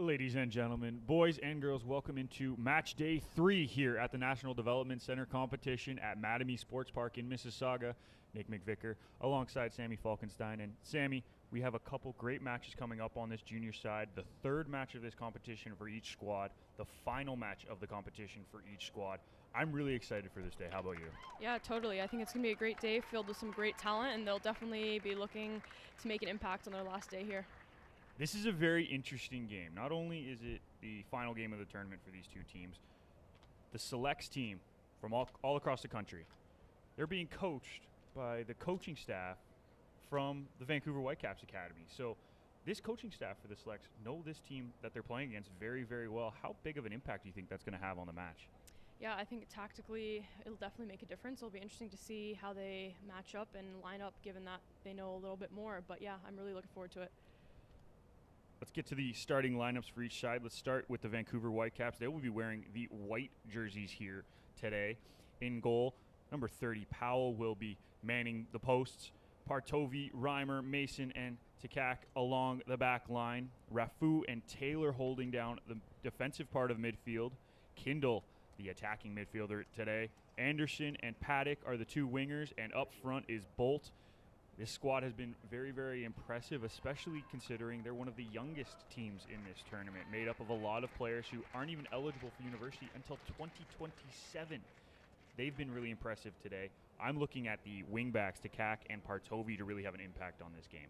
Ladies and gentlemen, boys and girls, welcome into match day 3 here at the National Development Center competition at Mattamy Sports Park in Mississauga. Nick McVicker alongside Sammy Falkenstein. And Sammy, we have a couple great matches coming up on this junior side. The third match of this competition for each squad, the final match of the competition for each squad. I'm really excited for this day. How about you? Yeah, totally. I think it's going to be a great day filled with some great talent, and they'll definitely be looking to make an impact on their last day here. This is a very interesting game. Not only is it the final game of the tournament for these two teams, the selects team from all across the country, they're being coached by the coaching staff from the Vancouver Whitecaps Academy. So this coaching staff for the selects know this team that they're playing against very, very well. How big of an impact do you think that's going to have on the match? Yeah, I think tactically it'll definitely make a difference. It'll be interesting to see how they match up and line up given that they know a little bit more. But yeah, I'm really looking forward to it. Let's get to the starting lineups for each side. Let's start with the Vancouver Whitecaps. They will be wearing the white jerseys here today. In goal, number 30, Powell will be manning the posts. Partovi, Reimer, Mason, and Tikak along the back line. Rafu and Taylor holding down the defensive part of midfield. Kindle, the attacking midfielder today. Anderson and Paddock are the two wingers, and up front is Bolt. This squad has been very, very impressive, especially considering they're one of the youngest teams in this tournament, made up of a lot of players who aren't even eligible for university until 2027. They've been really impressive today. I'm looking at the wingbacks, Tikak and Partovi, to really have an impact on this game.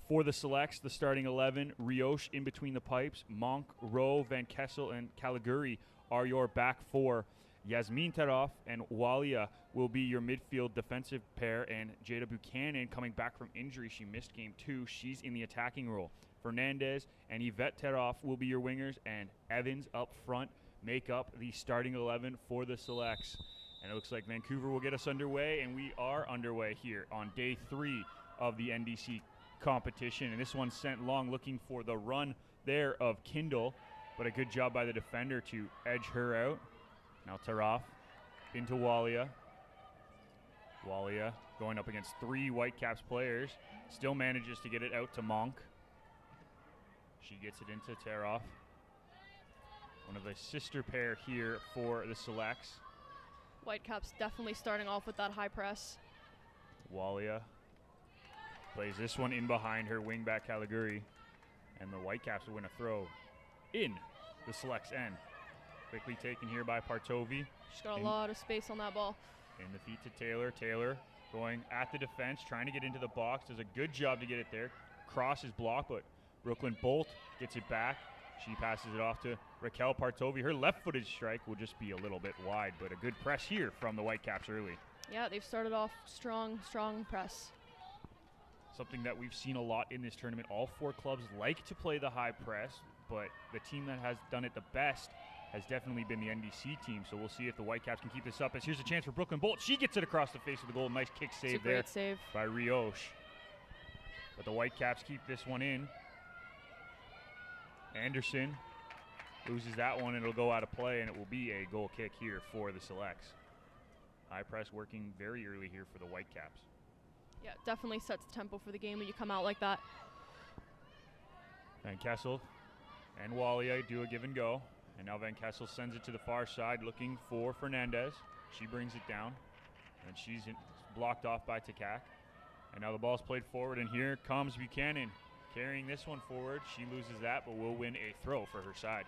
For the selects, the starting 11, Rioche in between the pipes, Monk, Rowe, Van Kessel, and Caliguri are your back four. Yasmin Taroff and Walia will be your midfield defensive pair, and Jada Buchanan coming back from injury. She missed game 2. She's in the attacking role. Fernandez and Yvette Taroff will be your wingers, and Evans up front make up the starting 11 for the selects. And it looks like Vancouver will get us underway, and we are underway here on day 3 of the NDC competition. And this one's sent long, looking for the run there of Kindle, but a good job by the defender to edge her out. Now Taroff into Walia. Walia going up against 3 Whitecaps players. Still manages to get it out to Monk. She gets it into Taroff. One of the sister pair here for the selects. Whitecaps definitely starting off with that high press. Walia plays this one in behind her wingback Caliguri. And the Whitecaps will win a throw in the selects end. Quickly taken here by Partovi. She's got a lot of space on that ball. In the feet to Taylor. Taylor going at the defense, trying to get into the box. Does a good job to get it there. Cross is blocked, but Brooklyn Bolt gets it back. She passes it off to Raquel Partovi. Her left-footed strike will just be a little bit wide, but a good press here from the Whitecaps early. Yeah, they've started off strong press. Something that we've seen a lot in this tournament. All 4 clubs like to play the high press, but the team that has done it the best has definitely been the NDC team, so we'll see if the Whitecaps can keep this up. As here's a chance for Brooklyn Bolt. She gets it across the face of the goal. Nice kick save there save by Rioche. But the Whitecaps keep this one in. Anderson loses that one, and it'll go out of play, and it will be a goal kick here for the selects. High press working very early here for the Whitecaps. Yeah, definitely sets the tempo for the game when you come out like that. Van Kessel and Walia do a give and go. And now Van Kessel sends it to the far side looking for Fernandez. She brings it down, and she's blocked off by Tikak. And now the ball's played forward, and here comes Buchanan carrying this one forward. She loses that, but will win a throw for her side.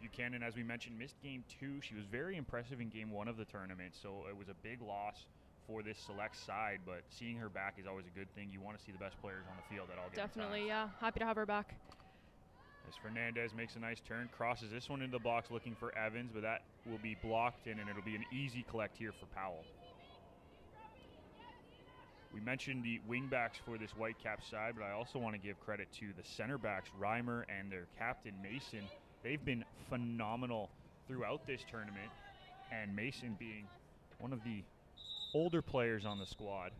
Buchanan, as we mentioned, missed game 2. She was very impressive in game 1 of the tournament, so it was a big loss for this select side, but seeing her back is always a good thing. You want to see the best players on the field at all given Definitely, times. yeah. Happy to have her back. As Fernandez makes a nice turn, crosses this one into the box looking for Evans, but that will be blocked in, and it'll be an easy collect here for Powell. We mentioned the wingbacks for this Whitecap side, but I also want to give credit to the center backs, Reimer and their captain, Mason. They've been phenomenal throughout this tournament, and Mason being one of the older players on the squad,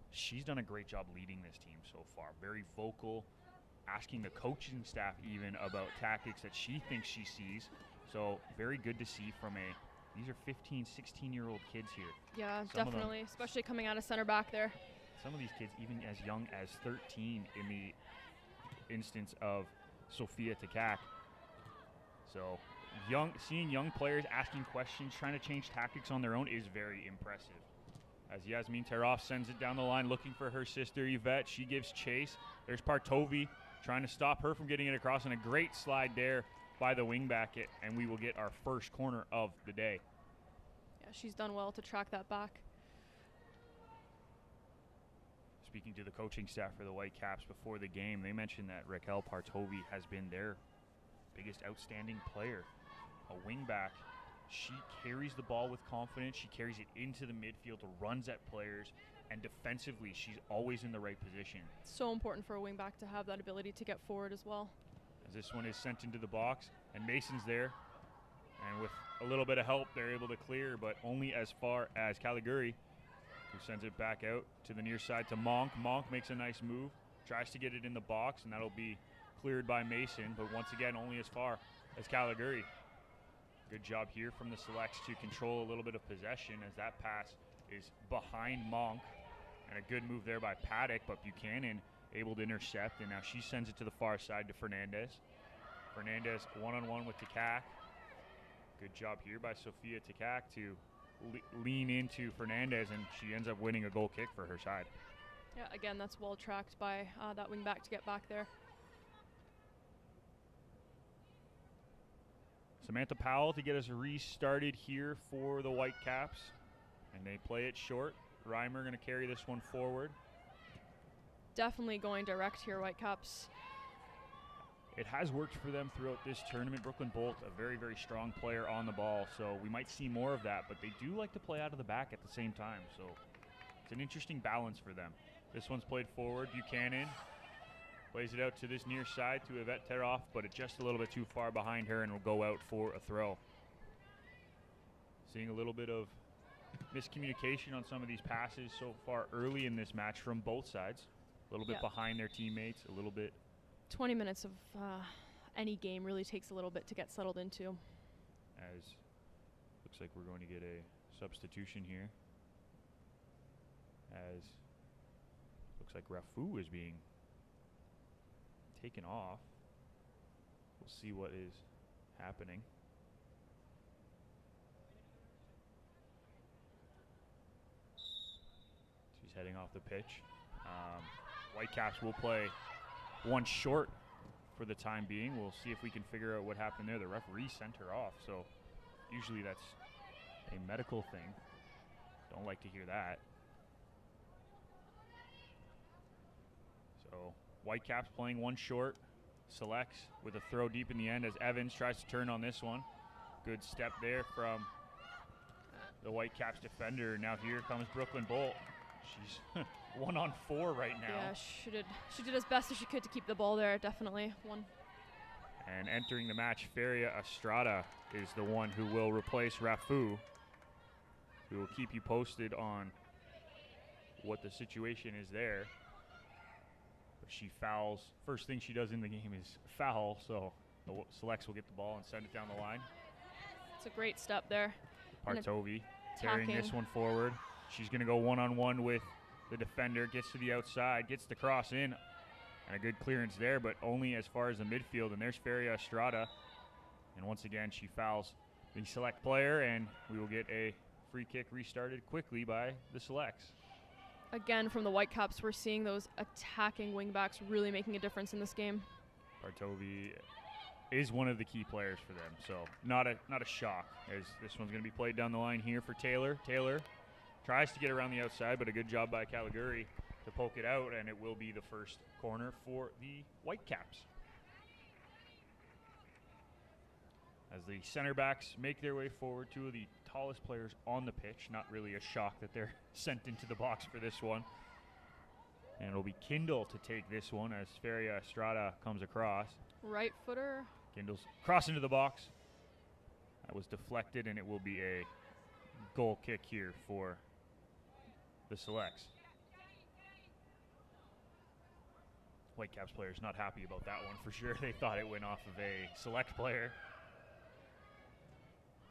she's done a great job leading this team so far. Very vocal, asking the coaching staff even about tactics that she thinks she sees. So very good to see from these are 15, 16-year-old kids here. Yeah, definitely, especially coming out of center back there. Some of these kids even as young as 13 in the instance of Sophia Takak. So seeing young players asking questions, trying to change tactics on their own is very impressive. As Yasmin Taroff sends it down the line looking for her sister Yvette. She gives chase. There's Partovi trying to stop her from getting it across, and a great slide there by the wingback, and we will get our first corner of the day. Yeah, she's done well to track that back. Speaking to the coaching staff for the Whitecaps before the game, they mentioned that Raquel Partovi has been their biggest outstanding player. A wingback. She carries the ball with confidence. She carries it into the midfield, runs at players, and defensively, she's always in the right position. So important for a wingback to have that ability to get forward as well. As this one is sent into the box, and Mason's there. And with a little bit of help, they're able to clear, but only as far as Caliguri, who sends it back out to the near side to Monk. Monk makes a nice move, tries to get it in the box, and that'll be cleared by Mason, but once again, only as far as Caliguri. Good job here from the Selects to control a little bit of possession, as that pass is behind Monk. And a good move there by Paddock, but Buchanan able to intercept, and now she sends it to the far side to Fernandez. Fernandez one-on-one with Takak. Good job here by Sophia Takak to lean into Fernandez, and she ends up winning a goal kick for her side. Yeah, again, that's well tracked by that wingback to get back there. Samantha Powell to get us restarted here for the Whitecaps, and they play it short. Reimer going to carry this one forward. Definitely going direct here, Whitecaps. It has worked for them throughout this tournament. Brooklyn Bolt, a very, very strong player on the ball, so we might see more of that, but they do like to play out of the back at the same time, so it's an interesting balance for them. This one's played forward. Buchanan plays it out to this near side to Yvette Teroff, but it's just a little bit too far behind her and will go out for a throw. Seeing a little bit of miscommunication on some of these passes so far early in this match from both sides. A little bit behind their teammates, a little bit. 20 minutes of any game really takes a little bit to get settled into. As looks like we're going to get a substitution here. As looks like Rafu is being taken off. We'll see what is happening. She's heading off the pitch. Whitecaps will play one short for the time being. We'll see if we can figure out what happened there. The referee sent her off, so usually that's a medical thing. Don't like to hear that. So Whitecaps playing one short. Selects with a throw deep in the end as Evans tries to turn on this one. Good step there from the Whitecaps defender. Now here comes Brooklyn Bolt. She's 1-on-4 right now. Yeah, she did as best as she could to keep the ball there, definitely. And entering the match, Feria Estrada is the one who will replace Rafu. We will keep you posted on what the situation is there. But she fouls. First thing she does in the game is foul, so the Selects will get the ball and send it down the line. It's a great step there. Partovi carrying this one forward. She's going to go one-on-one with the defender, gets to the outside, gets the cross in, and a good clearance there, but only as far as the midfield. And there's Feria Estrada. And once again, she fouls the Select player, and we will get a free kick restarted quickly by the Selects. Again, from the Whitecaps, we're seeing those attacking wingbacks really making a difference in this game. Partovi is one of the key players for them, so not a shock, as this one's going to be played down the line here for Taylor. Taylor tries to get around the outside, but a good job by Caliguri to poke it out, and it will be the first corner for the Whitecaps. As the center backs make their way forward, two of the tallest players on the pitch. Not really a shock that they're sent into the box for this one. And it'll be Kindle to take this one as Feria Estrada comes across. Right footer. Kindle's cross into the box. That was deflected, and it will be a goal kick here for the Selects. Whitecaps players not happy about that one for sure. They thought it went off of a Select player.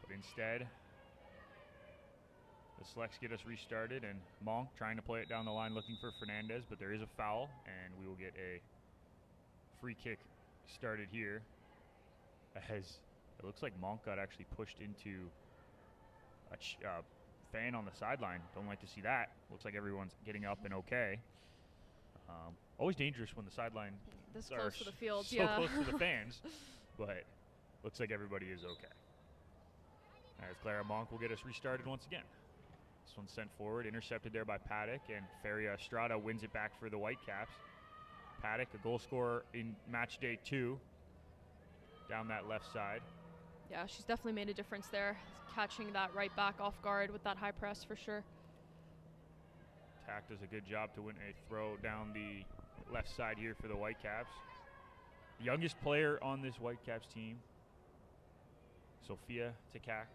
But instead, the Selects get us restarted, and Monk trying to play it down the line looking for Fernandez, but there is a foul, and we will get a free kick started here, as it looks like Monk got actually pushed into a fan on the sideline. Don't like to see that. Looks like everyone's getting up and okay. Always dangerous when the sideline This close to the field, so yeah. close to the fans, but looks like everybody is okay. As Clara Monk will get us restarted once again. This one's sent forward, intercepted there by Paddock, and Feria Estrada wins it back for the Whitecaps. Paddock, a goal scorer in match day 2, down that left side. Yeah, she's definitely made a difference there, catching that right back off guard with that high press for sure. Tack does a good job to win a throw down the left side here for the Whitecaps. The youngest player on this Whitecaps team, Sophia Takak,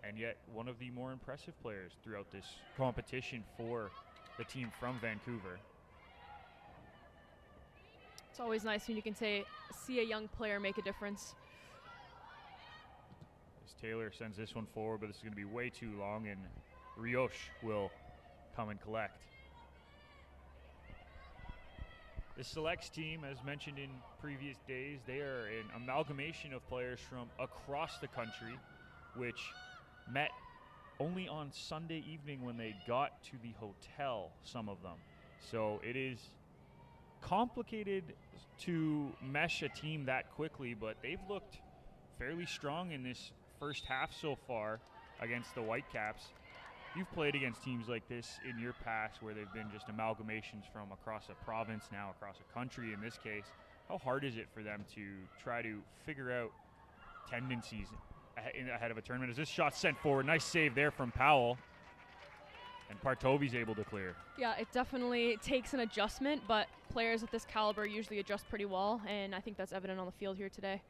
and yet one of the more impressive players throughout this competition for the team from Vancouver. It's always nice when you can see a young player make a difference. As Taylor sends this one forward, but this is going to be way too long, and Rioche will come and collect. The Selects team, as mentioned in previous days, they are an amalgamation of players from across the country, which met only on Sunday evening when they got to the hotel, some of them. So it is complicated to mesh a team that quickly, but they've looked fairly strong in this first half so far against the Whitecaps. You've played against teams like this in your past where they've been just amalgamations from across a province, now across a country in this case. How hard is it for them to try to figure out tendencies ahead of a tournament? As this shot sent forward, nice save there from Powell, and Partovi's able to clear. Yeah, it definitely takes an adjustment, but players at this caliber usually adjust pretty well, and I think that's evident on the field here today.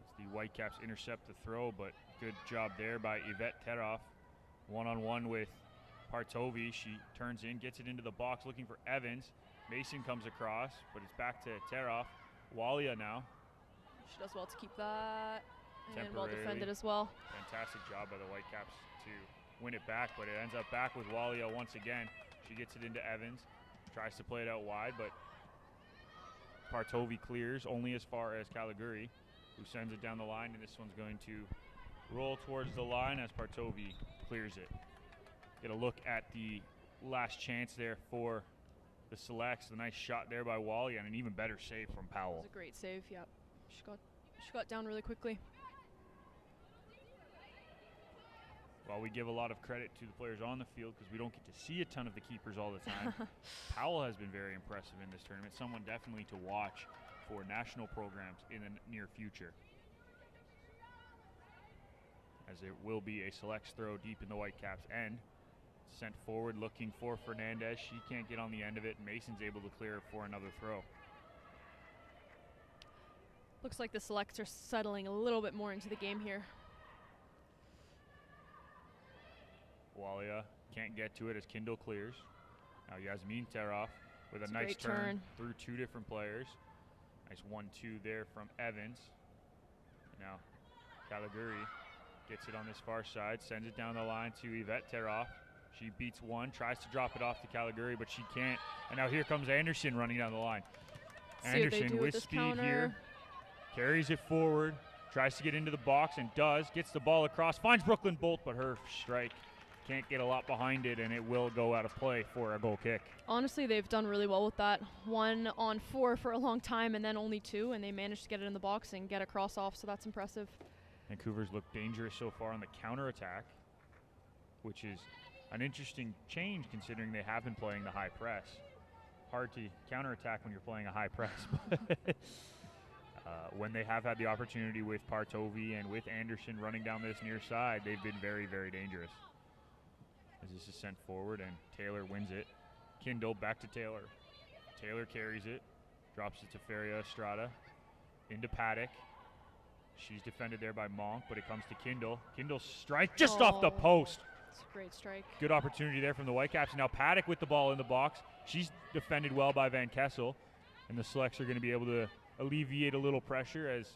As the Whitecaps intercept the throw, but good job there by Yvette Teroff. One-on-one with Partovi. She turns in, gets it into the box, looking for Evans. Mason comes across, but it's back to Teroff. Walia now. She does well to keep that, and well defended as well. Fantastic job by the Whitecaps to win it back, but it ends up back with Walia once again. She gets it into Evans, tries to play it out wide, but Partovi clears only as far as Caliguri, who sends it down the line, and this one's going to roll towards the line as Partovi clears it. Get a look at the last chance there for the Selects. A nice shot there by Wally and an even better save from Powell. It was a great save, yeah. She got down really quickly. While we give a lot of credit to the players on the field because we don't get to see a ton of the keepers all the time, Powell has been very impressive in this tournament. Someone definitely to watch for national programs in the near future. As it will be a Selects throw deep in the Whitecaps end. Sent forward looking for Fernandez. She can't get on the end of it. Mason's able to clear for another throw. Looks like the Selects are settling a little bit more into the game here. Walia can't get to it as Kindle clears. Now Yasmin Teroff with a nice turn through two different players. Nice 1-2 there from Evans. Now Caliguri gets it on this far side, sends it down the line to Yvette Teroff. She beats one, tries to drop it off to Caliguri, but she can't. And now here comes Anderson running down the line. Anderson with speed here, carries it forward, tries to get into the box and does, gets the ball across, finds Brooklyn Bolt, but her strike can't get a lot behind it, and it will go out of play for a goal kick. Honestly, they've done really well with that. 1-on-4 for a long time and then only 2, and they managed to get it in the box and get a cross off, so that's impressive. Vancouver's looked dangerous so far on the counterattack, which is an interesting change considering they have been playing the high press. Hard to counterattack when you're playing a high press. When they have had the opportunity with Partovi and with Anderson running down this near side, they've been very, very dangerous. As this is sent forward and Taylor wins it. Kindle back to Taylor. Taylor carries it, drops it to Feria Estrada, into Paddock. She's defended there by Monk, but it comes to Kindle. Kindle strike just off the post. It's a great strike. Good opportunity there from the Whitecaps. Now Paddock with the ball in the box. She's defended well by Van Kessel, and the Selects are going to be able to alleviate a little pressure as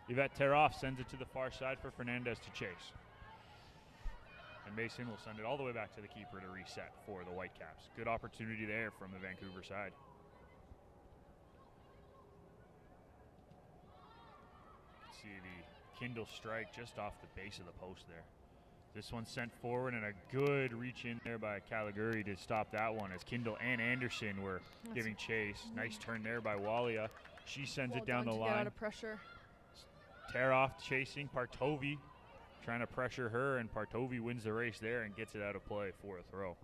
Yvette Teroff sends it to the far side for Fernandez to chase. And Mason will send it all the way back to the keeper to reset for the Whitecaps. Good opportunity there from the Vancouver side. Kindle strike just off the base of the post there. This one sent forward, and a good reach in there by Caligari to stop that one as Kindle and Anderson were giving chase. Nice turn there by Walia. She sends it down the line. Get out of pressure. Tear-off chasing Partovi, trying to pressure her, and Partovi wins the race there and gets it out of play for a throw.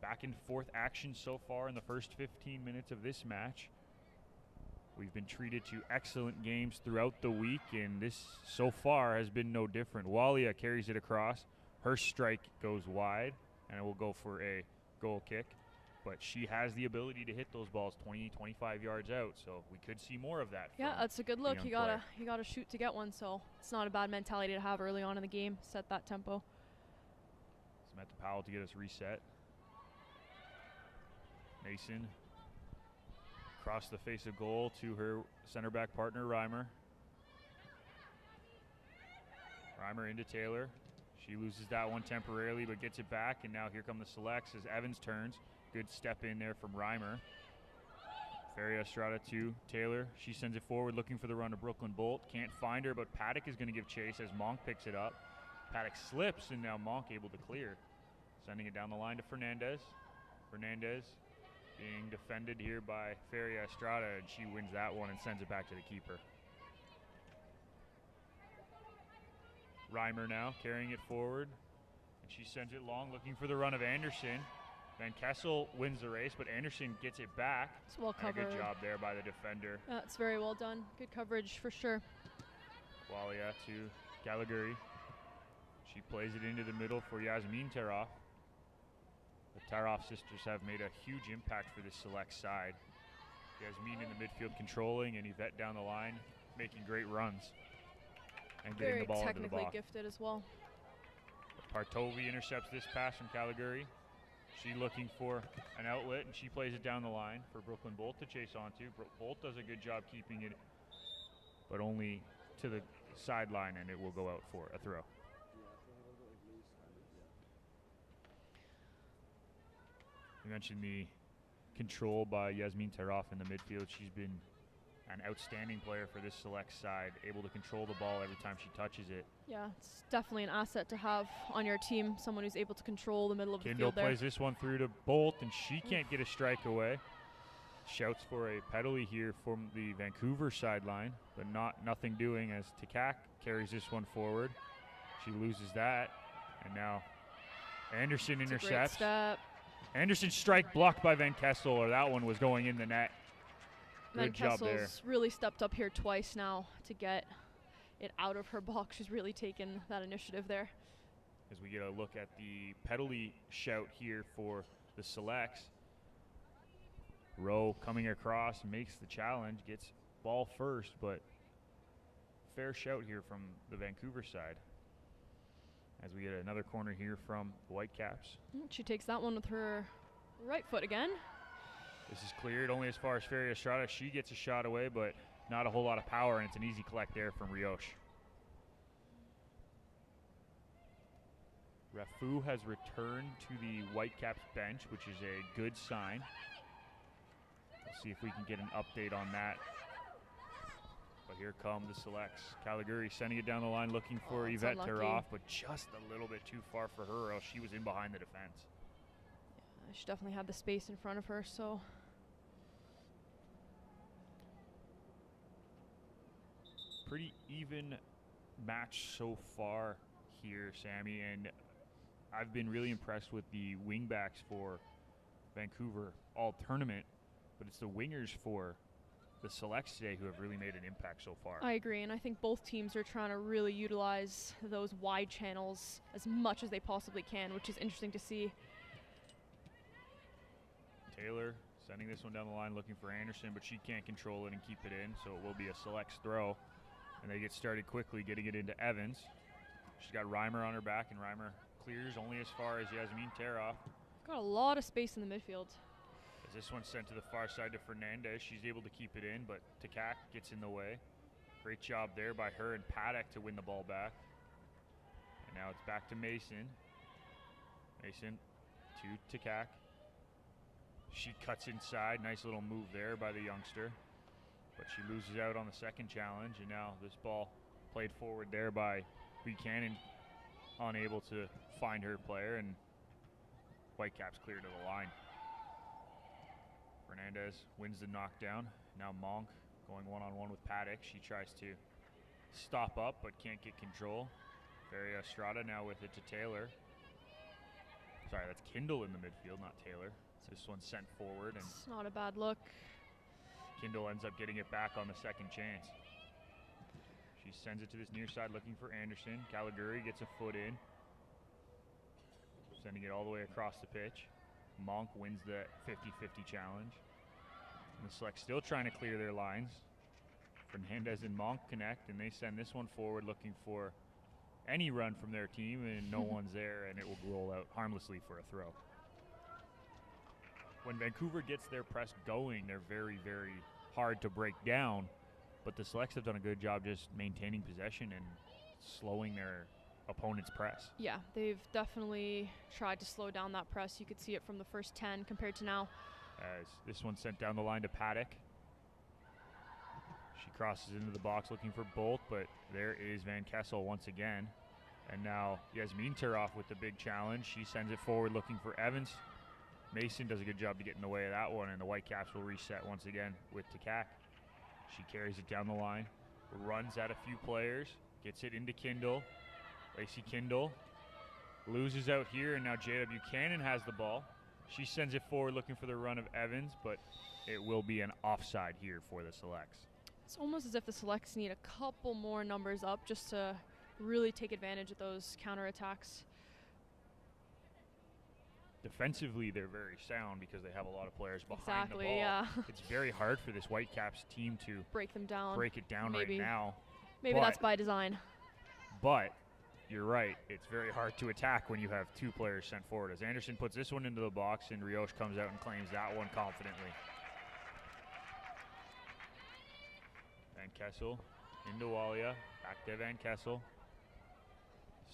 Back and forth action so far in the first 15 minutes of this match. We've been treated to excellent games throughout the week, and this so far has been no different. Walia carries it across. Her strike goes wide, and it will go for a goal kick. But she has the ability to hit those balls 20, 25 yards out, so we could see more of that. Yeah, that's a good look. You gotta shoot to get one, so it's not a bad mentality to have early on in the game. Set that tempo. Samantha Powell to get us reset. Mason across the face of goal to her center back partner, Reimer. Reimer into Taylor. She loses that one temporarily, but gets it back, and now here come the selects as Evans turns. Good step in there from Reimer. Feria Estrada to Taylor. She sends it forward looking for the run to Brooklyn Bolt. Can't find her, but Paddock is going to give chase as Monk picks it up. Paddock slips, and now Monk able to clear. Sending it down the line to Fernandez. Fernandez being defended here by Feria Estrada, and she wins that one and sends it back to the keeper. Reimer now carrying it forward, and she sends it long looking for the run of Anderson. Van Kessel wins the race, but Anderson gets it back. It's well covered. Good job there by the defender. It's very well done. Good coverage for sure. Walia to Caligari. She plays it into the middle for Yasmin Taroff. The Taroff sisters have made a huge impact for this select side. Yasmin in the midfield controlling, and Yvette down the line making great runs and getting the ball into the box. Very technically gifted as well. Partovi intercepts this pass from Caligari. She looking for an outlet, and she plays it down the line for Brooklyn Bolt to chase onto. Bolt does a good job keeping it, but only to the sideline, and it will go out for a throw. You mentioned the control by Yasmin Taroff in the midfield. She's been an outstanding player for this select side, able to control the ball every time she touches it. Yeah, it's definitely an asset to have on your team, someone who's able to control the middle of the Kindle field there. plays this one through to Bolt, and she can't get a strike away. Shouts for a penalty here from the Vancouver sideline, but nothing doing as Takak carries this one forward. She loses that, and now Anderson intercepts. Great step. Anderson's strike blocked by Van Kessel, or that one was going in the net. Good job there. Van Kessel's really stepped up here twice now to get it out of her box. She's really taken that initiative there. As we get a look at the penalty shout here for the selects. Rowe coming across, makes the challenge, gets ball first, but fair shout here from the Vancouver side. As we get another corner here from the Whitecaps. She takes that one with her right foot again. This is cleared only as far as Feria Estrada. She gets a shot away, but not a whole lot of power, and it's an easy collect there from Rioche. Rafu has returned to the Whitecaps bench, which is a good sign. We'll see if we can get an update on that. But here come the selects. Caligari sending it down the line, looking for Yvette Taroff, but just a little bit too far for her, or else she was in behind the defense. Yeah, she definitely had the space in front of her, so. Pretty even match so far here, Sammy, and I've been really impressed with the wingbacks for Vancouver all tournament, but it's the wingers for the selects today who have really made an impact so far. I agree, and I think both teams are trying to really utilize those wide channels as much as they possibly can, which is interesting to see. Taylor sending this one down the line looking for Anderson, but she can't control it and keep it in, so it will be a selects throw. And they get started quickly getting it into Evans. She's got Reimer on her back, and Reimer clears only as far as Yasmin Taroff. Got a lot of space in the midfield. As this one's sent to the far side to Fernandez, she's able to keep it in, but Takak gets in the way. Great job there by her and Paddock to win the ball back. And now it's back to Mason. Mason to Takak. She cuts inside. Nice little move there by the youngster. but she loses out on the second challenge, and now this ball played forward there by Buchanan, unable to find her player, and Whitecaps clear to the line. Fernandez wins the knockdown. Now Monk going one-on-one with Paddock. She tries to stop up but can't get control. Varia Estrada now with it to Taylor. Sorry, that's Kindle in the midfield, not Taylor. This one's sent forward, and It's not a bad look. Kindle ends up getting it back on the second chance. She sends it to this near side looking for Anderson. Caliguri gets a foot in, sending it all the way across the pitch. Monk wins the 50-50 challenge. And the Select still trying to clear their lines. Fernandez and Monk connect, and they send this one forward looking for any run from their team, and no one's there, and it will roll out harmlessly for a throw. When Vancouver gets their press going, they're very, very hard to break down, but the Selects have done a good job just maintaining possession and slowing their opponent's press. Yeah, they've definitely tried to slow down that press. You could see it from the first 10 compared to now. As this one's sent down the line to Paddock. She crosses into the box looking for Bolt, but there is Van Kessel once again. And now Yasmin Turoff with the big challenge. She sends it forward looking for Evans. Mason does a good job to get in the way of that one, and the Whitecaps will reset once again with Takak. She carries it down the line, runs at a few players, gets it into Kindle. Lacey Kindle loses out here, and now Jada Buchanan has the ball. She sends it forward looking for the run of Evans, but it will be an offside here for the Selects. It's almost as if the Selects need a couple more numbers up just to really take advantage of those counterattacks. Defensively, they're very sound because they have a lot of players behind the ball. Yeah. It's very hard for this Whitecaps team to break them down. break it down Maybe. right now. Maybe that's by design. But you're right. It's very hard to attack when you have two players sent forward. As Anderson puts this one into the box, and Rioche comes out and claims that one confidently. Van Kessel into Walia. Back to Van Kessel.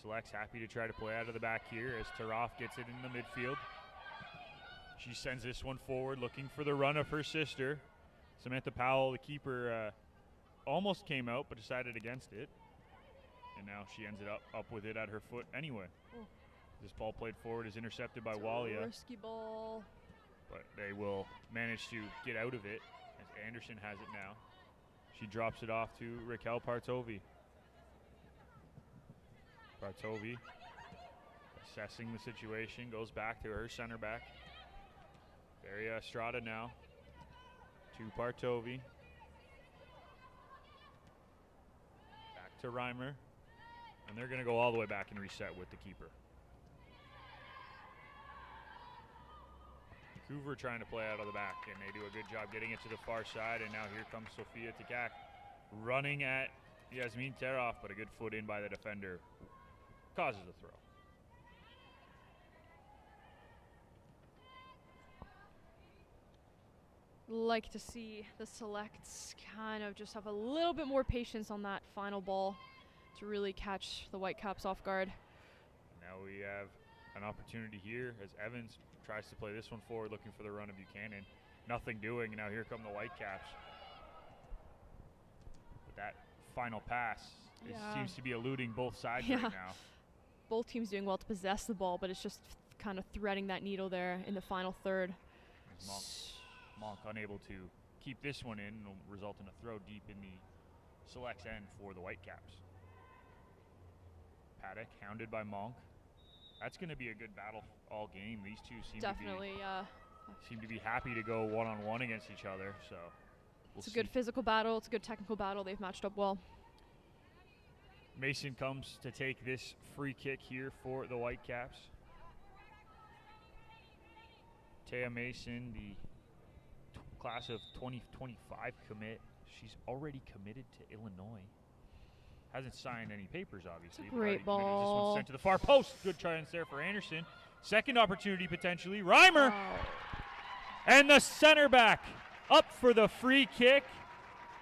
Select's happy to try to play out of the back here as Turoff gets it in the midfield. She sends this one forward looking for the run of her sister. Samantha Powell, the keeper, almost came out but decided against it. And now she ends it up with it at her foot anyway. Oh. This ball played forward is intercepted by It's a Walia. risky ball. But they will manage to get out of it as Anderson has it now. She drops it off to Raquel Partovi. Partovi assessing the situation, goes back to her center back. Varia Estrada now to Partovi. Back to Reimer. And they're going to go all the way back and reset with the keeper. Vancouver trying to play out of the back, and they do a good job getting it to the far side, and now here comes Sophia Takak running at Yasmin Turoff, but a good foot in by the defender causes a throw. Like to see the Selects kind of just have a little bit more patience on that final ball to really catch the Whitecaps off guard. Now we have an opportunity here as Evans tries to play this one forward looking for the run of Buchanan. Nothing doing, and now here come the Whitecaps. But that final pass seems to be eluding both sides right now. Both teams doing well to possess the ball, but it's just kind of threading that needle there in the final third. Monk unable to keep this one in, and will result in a throw deep in the Select's end for the Whitecaps. Paddock hounded by Monk. That's going to be a good battle all game. These two seem to be happy to go one-on-one against each other. So it's a good physical battle. It's a good technical battle. They've matched up well. Mason comes to take this free kick here for the Whitecaps. Taya Mason, the class of 2025 commit. She's already committed to Illinois. Hasn't signed any papers, obviously. It's a great ball. This one's sent to the far post. Good chance there for Anderson. Second opportunity potentially. Reimer. Wow. And the center back up for the free kick.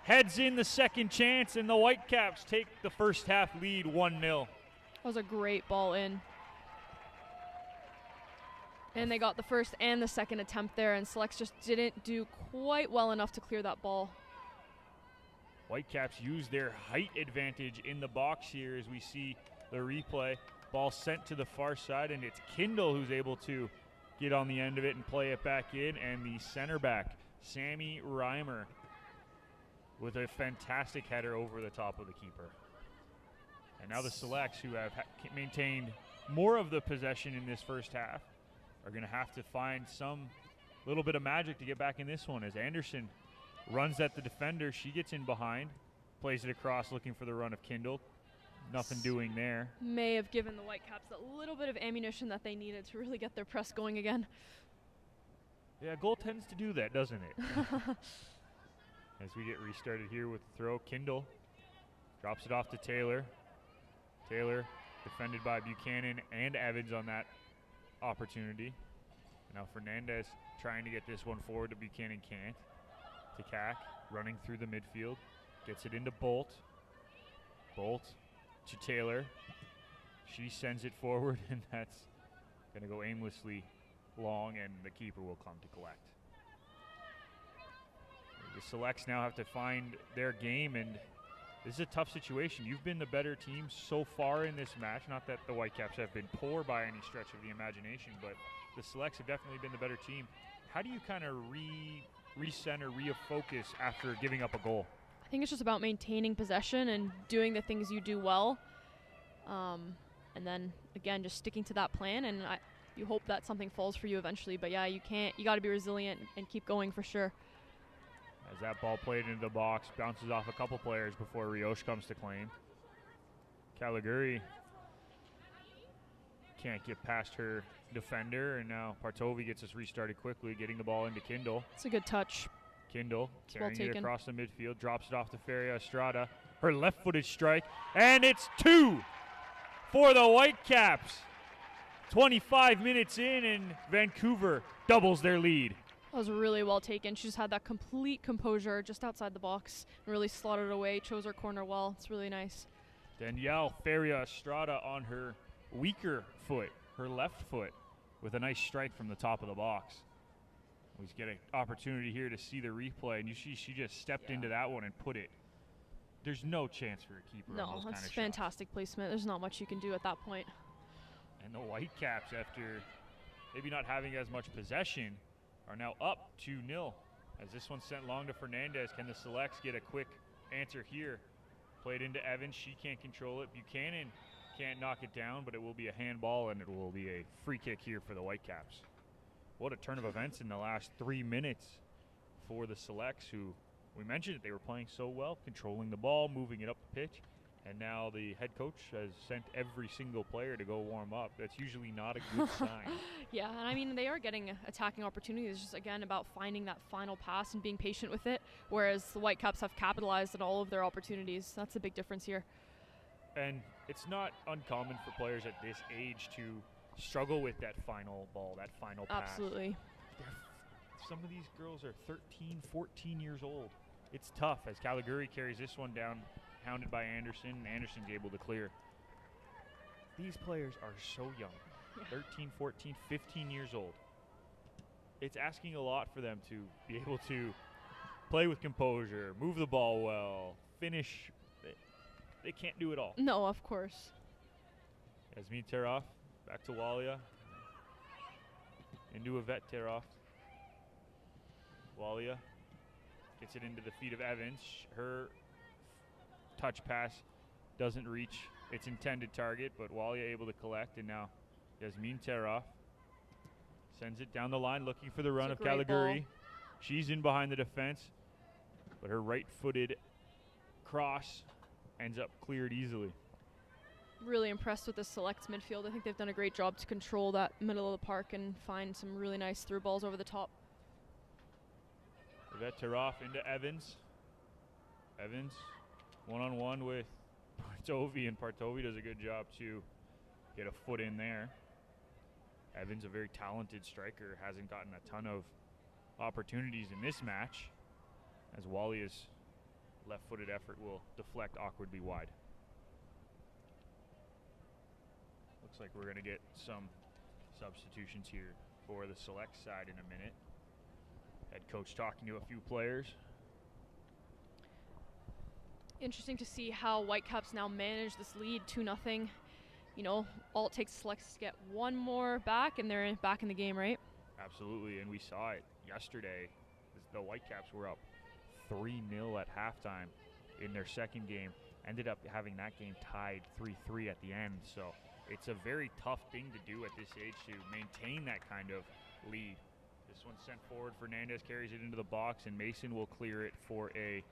Heads in the second chance, and the Whitecaps take the first half lead 1-0. That was a great ball in. And they got the first and the second attempt there, and Selects just didn't do quite well enough to clear that ball. Whitecaps use their height advantage in the box here as we see the replay. Ball sent to the far side, and it's Kindle who's able to get on the end of it and play it back in. And the center back, Sammy Reimer, with a fantastic header over the top of the keeper. And now the Selects, who have maintained more of the possession in this first half, are going to have to find some little bit of magic to get back in this one as Anderson runs at the defender. She gets in behind, plays it across looking for the run of Kindle. Nothing doing there. May have given the Whitecaps a little bit of ammunition that they needed to really get their press going again. Yeah, goal tends to do that, doesn't it? As we get restarted here with the throw, Kindle drops it off to Taylor. Taylor defended by Buchanan and Evans on that opportunity. Now Fernandez trying to get this one forward to Buchanan, can't. To Cack, running through the midfield. Gets it into Bolt. Bolt to Taylor. She sends it forward, and that's going to go aimlessly long, and the keeper will come to collect. The Selects now have to find their game, and this is a tough situation. You've been the better team so far in this match. Not that the Whitecaps have been poor by any stretch of the imagination, but the Selects have definitely been the better team. How do you kind of recenter, refocus after giving up a goal? I think it's just about maintaining possession and doing the things you do well. And then, again, just sticking to that plan, and you hope that something falls for you eventually. But, yeah, you got to be resilient and keep going for sure. As that ball played into the box, bounces off a couple players before Rioche comes to claim. Caliguri can't get past her defender, and now Partovi gets us restarted quickly, getting the ball into Kindle. It's a good touch. Kindle carrying it across the midfield, drops it off to Feria Estrada. Her left-footed strike, and it's 2 for the Whitecaps. 25 minutes in, and Vancouver doubles their lead. That was really well taken. She just had that complete composure just outside the box and really slotted it away, chose her corner well. It's really nice. Danielle Feria Estrada on her weaker foot, her left foot, with a nice strike from the top of the box. We get an opportunity here to see the replay, and you see she just stepped into that one and put it. There's no chance for a keeper on those kind of shots. Fantastic placement. There's not much you can do at that point. And the Whitecaps, after maybe not having as much possession, are now up 2-0. As this one's sent long to Fernandez, can the Selects get a quick answer here? Played into Evans, she can't control it. Buchanan can't knock it down, but it will be a handball, and it will be a free kick here for the Whitecaps. What a turn of events in the last 3 minutes for the Selects, who we mentioned that they were playing so well, controlling the ball, moving it up the pitch, and now the head coach has sent every single player to go warm up. That's usually not a good sign. Yeah, and I mean, they are getting attacking opportunities. It's just, again, about finding that final pass and being patient with it, whereas the Whitecaps have capitalized on all of their opportunities. That's the big difference here. And it's not uncommon for players at this age to struggle with that final ball, that final pass. Absolutely. Some of these girls are 13, 14 years old. It's tough as Caliguri carries this one down, hounded by Anderson, and Anderson's able to clear. These players are so young, 13, 14, 15 years old. It's asking a lot for them to be able to play with composure, move the ball well, finish. They can't do it all. No, of course. Yasmin Teroff, back to Walia. Into Yvette Teroff. Walia gets it into the feet of Evans. Her touch pass doesn't reach its intended target, but Walia able to collect, and now Yasmin Teroff sends it down the line looking for the run of Caliguri. She's in behind the defense, but her right-footed cross ends up cleared easily. Really impressed with the Selects midfield. I think they've done a great job to control that middle of the park and find some really nice through balls over the top. Yvette Teroff into Evans. Evans one-on-one with Partovi, and Partovi does a good job to get a foot in there. Evans, a very talented striker, hasn't gotten a ton of opportunities in this match, as Walia's left-footed effort will deflect awkwardly wide. Looks like we're going to get some substitutions here for the Select side in a minute. Head coach talking to a few players. Interesting to see how Whitecaps now manage this lead 2-0. You know, all it takes Selects to get one more back, and they're back in the game, right? Absolutely, and we saw it yesterday. The Whitecaps were up 3-0 at halftime in their second game. Ended up having that game tied 3-3 at the end. So it's a very tough thing to do at this age to maintain that kind of lead. This one's sent forward. Fernandez carries it into the box, and Mason will clear it for a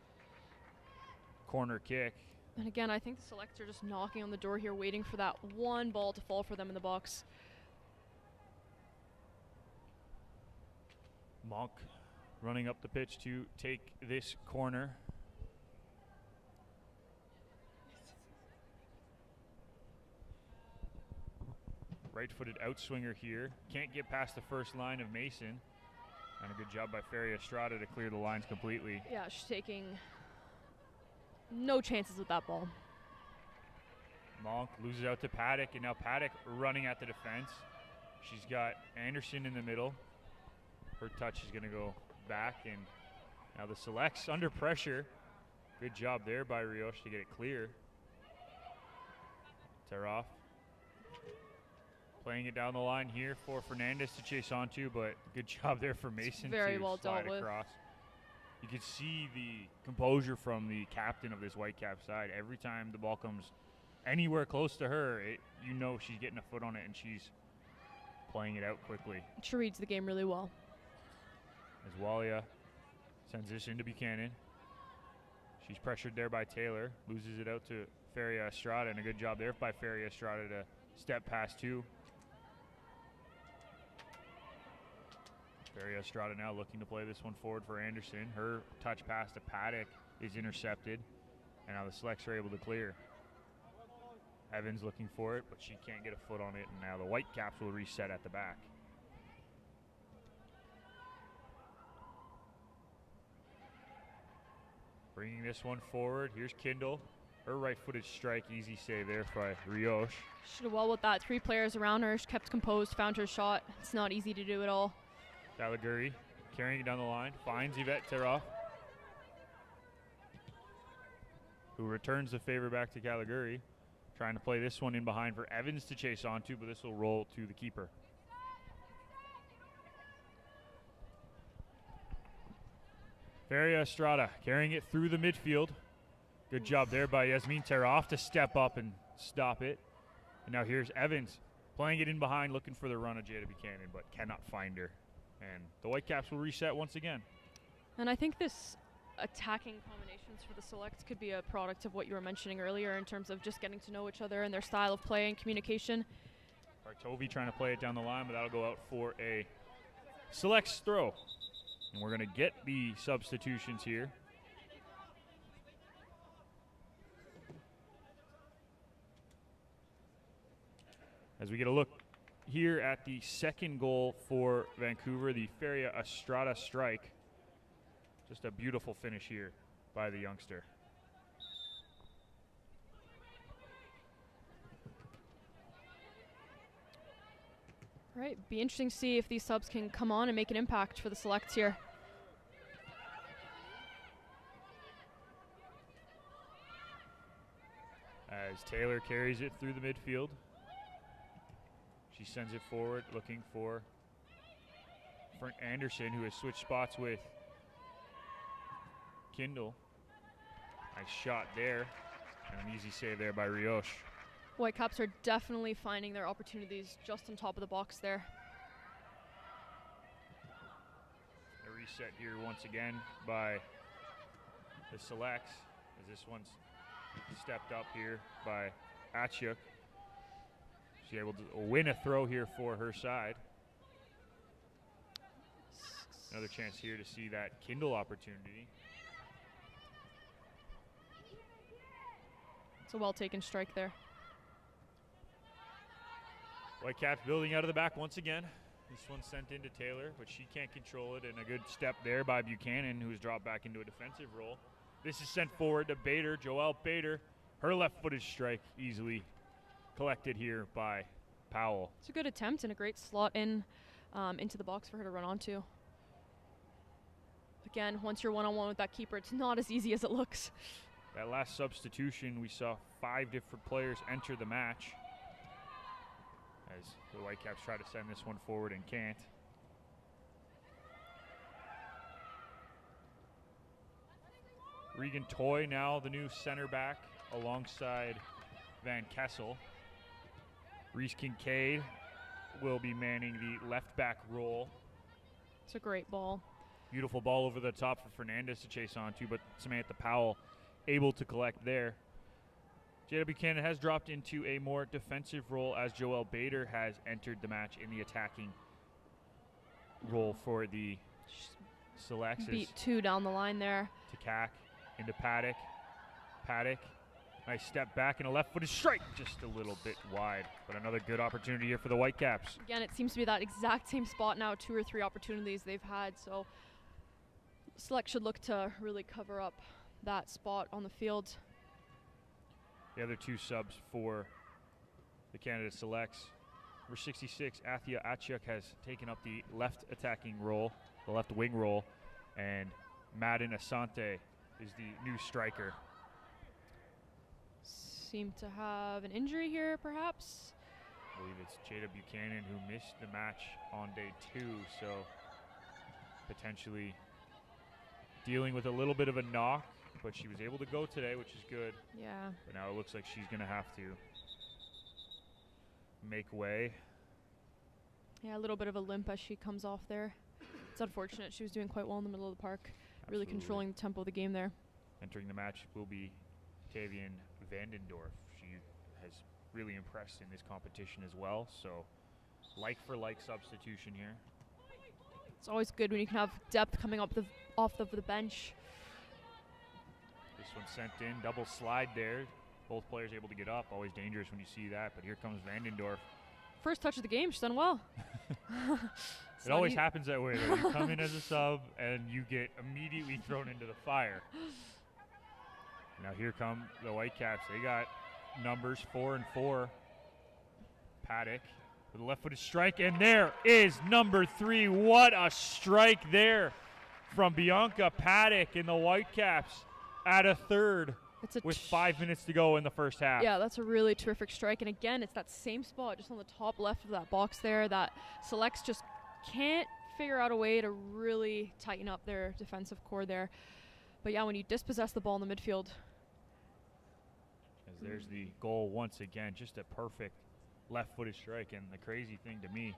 corner kick. And again, I think the Selects are just knocking on the door here, waiting for that one ball to fall for them in the box. Monk running up the pitch to take this corner. Right-footed outswinger here. Can't get past the first line of Mason. And a good job by Ferry Estrada to clear the lines completely. Yeah, she's taking no chances with that ball. Monk loses out to Paddock, and now Paddock running at the defense. She's got Anderson in the middle. Her touch is going to go back, and now the Selects under pressure. Good job there by Rioche to get it clear. Teroff playing it down the line here for Fernandez to chase onto, but good job there for Mason very to well slide dealt with. across. You can see the composure from the captain of this Whitecap side. Every time the ball comes anywhere close to her, you know she's getting a foot on it, and she's playing it out quickly. She reads the game really well. As Walia sends this into Buchanan. She's pressured there by Taylor. Loses it out to Feria Estrada, and a good job there by Feria Estrada to step past two. Feria Estrada now looking to play this one forward for Anderson. Her touch pass to Paddock is intercepted, and now the Selects are able to clear. Evans looking for it, but she can't get a foot on it, and now the Whitecaps will reset at the back. Bringing this one forward, here's Kindle. Her right-footed strike, easy save there by Rioche. She did well with that. 3 players around her. She kept composed, found her shot. It's not easy to do at all. Caliguri carrying it down the line, finds Yvette Teroff, who returns the favor back to Caliguri. Trying to play this one in behind for Evans to chase onto, but this will roll to the keeper. Feria Estrada carrying it through the midfield. Good job there by Yasmin Teroff to step up and stop it. And now here's Evans playing it in behind, looking for the run of Jada Buchanan, but cannot find her. And the Whitecaps will reset once again. And I think this attacking combinations for the Selects could be a product of what you were mentioning earlier in terms of just getting to know each other and their style of play and communication. Bartovi trying to play it down the line, but that'll go out for a Selects throw. And we're going to get the substitutions here. As we get a look here at the second goal for Vancouver, the Feria Estrada strike. Just a beautiful finish here by the youngster. Right, be interesting to see if these subs can come on and make an impact for the Selects here. As Taylor carries it through the midfield. She sends it forward, looking for Anderson, who has switched spots with Kindle. Nice shot there, and an easy save there by Rioche. Whitecaps are definitely finding their opportunities just on top of the box there. A reset here once again by the Selects, as this one's stepped up here by Atchuk. She's able to win a throw here for her side. Another chance here to see that Kindle opportunity. It's a well-taken strike there. Whitecaps building out of the back once again. This one's sent into Taylor, but she can't control it, and a good step there by Buchanan, who's dropped back into a defensive role. This is sent forward to Bader, Joelle Bader. Her left-footed strike easily collected here by Powell. It's a good attempt and a great slot in into the box for her to run onto. Again, once you're one-on-one with that keeper, it's not as easy as it looks. That last substitution, we saw 5 different players enter the match as the Whitecaps try to send this one forward and can't. Regan Toy now the new center back alongside Van Kessel. Reese Kincaid will be manning the left back role. It's a great ball. Beautiful ball over the top for Fernandez to chase onto, but Samantha Powell able to collect there. Jada Buchanan has dropped into a more defensive role as Joelle Bader has entered the match in the attacking role for the Selects. Beat 2 down the line there. To Cack, into Paddock. Paddock, nice step back and a left-footed strike, just a little bit wide, but another good opportunity here for the Whitecaps. Again, it seems to be that exact same spot now, 2 or 3 opportunities they've had, so Select should look to really cover up that spot on the field. The other 2 subs for the Canada Selects. Number 66, Athia Achuk has taken up the left attacking role, the left wing role, and Madden Asante is the new striker. Seem to have an injury here, perhaps. I believe it's Jada Buchanan who missed the match on day 2, so potentially dealing with a little bit of a knock, but she was able to go today, which is good. Yeah. But now it looks like she's going to have to make way. Yeah, a little bit of a limp as she comes off there. It's unfortunate. She was doing quite well in the middle of the park, really controlling the tempo of the game there. Entering the match will be Tavian Vandendorf. She has really impressed in this competition as well, so like for like substitution here. It's always good when you can have depth coming up off the bench. This one sent in, double slide there. Both players able to get up. Always dangerous when you see that, but here comes Vandendorf. First touch of the game, she's done well. It always happens that way, though. You come in as a sub and you get immediately thrown into the fire. Now here come the Whitecaps. They got numbers 4 and 4. Paddock with a left-footed strike, and there is number 3. What a strike there from Bianca Paddock in the Whitecaps at a third with 5 minutes to go in the first half. Yeah, that's a really terrific strike. And again, it's that same spot just on the top left of that box there that Selects just can't figure out a way to really tighten up their defensive core there. But yeah, when you dispossess the ball in the midfield. As there's the goal once again, just a perfect left-footed strike. And the crazy thing to me,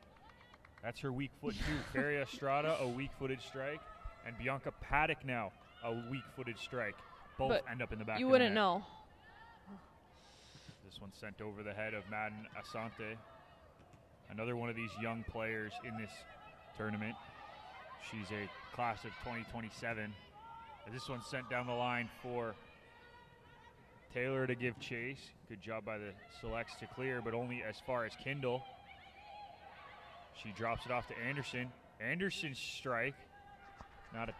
that's her weak foot too. Feria Estrada, a weak-footed strike, and Bianca Paddock now, a weak-footed strike. Both end up in the back of the net. You wouldn't know. This one sent over the head of Madden Asante. Another one of these young players in this tournament. She's a class of 2027. This one sent down the line for Taylor to give chase. Good job by the Selects to clear, but only as far as Kindle. She drops it off to Anderson. Anderson's strike. Not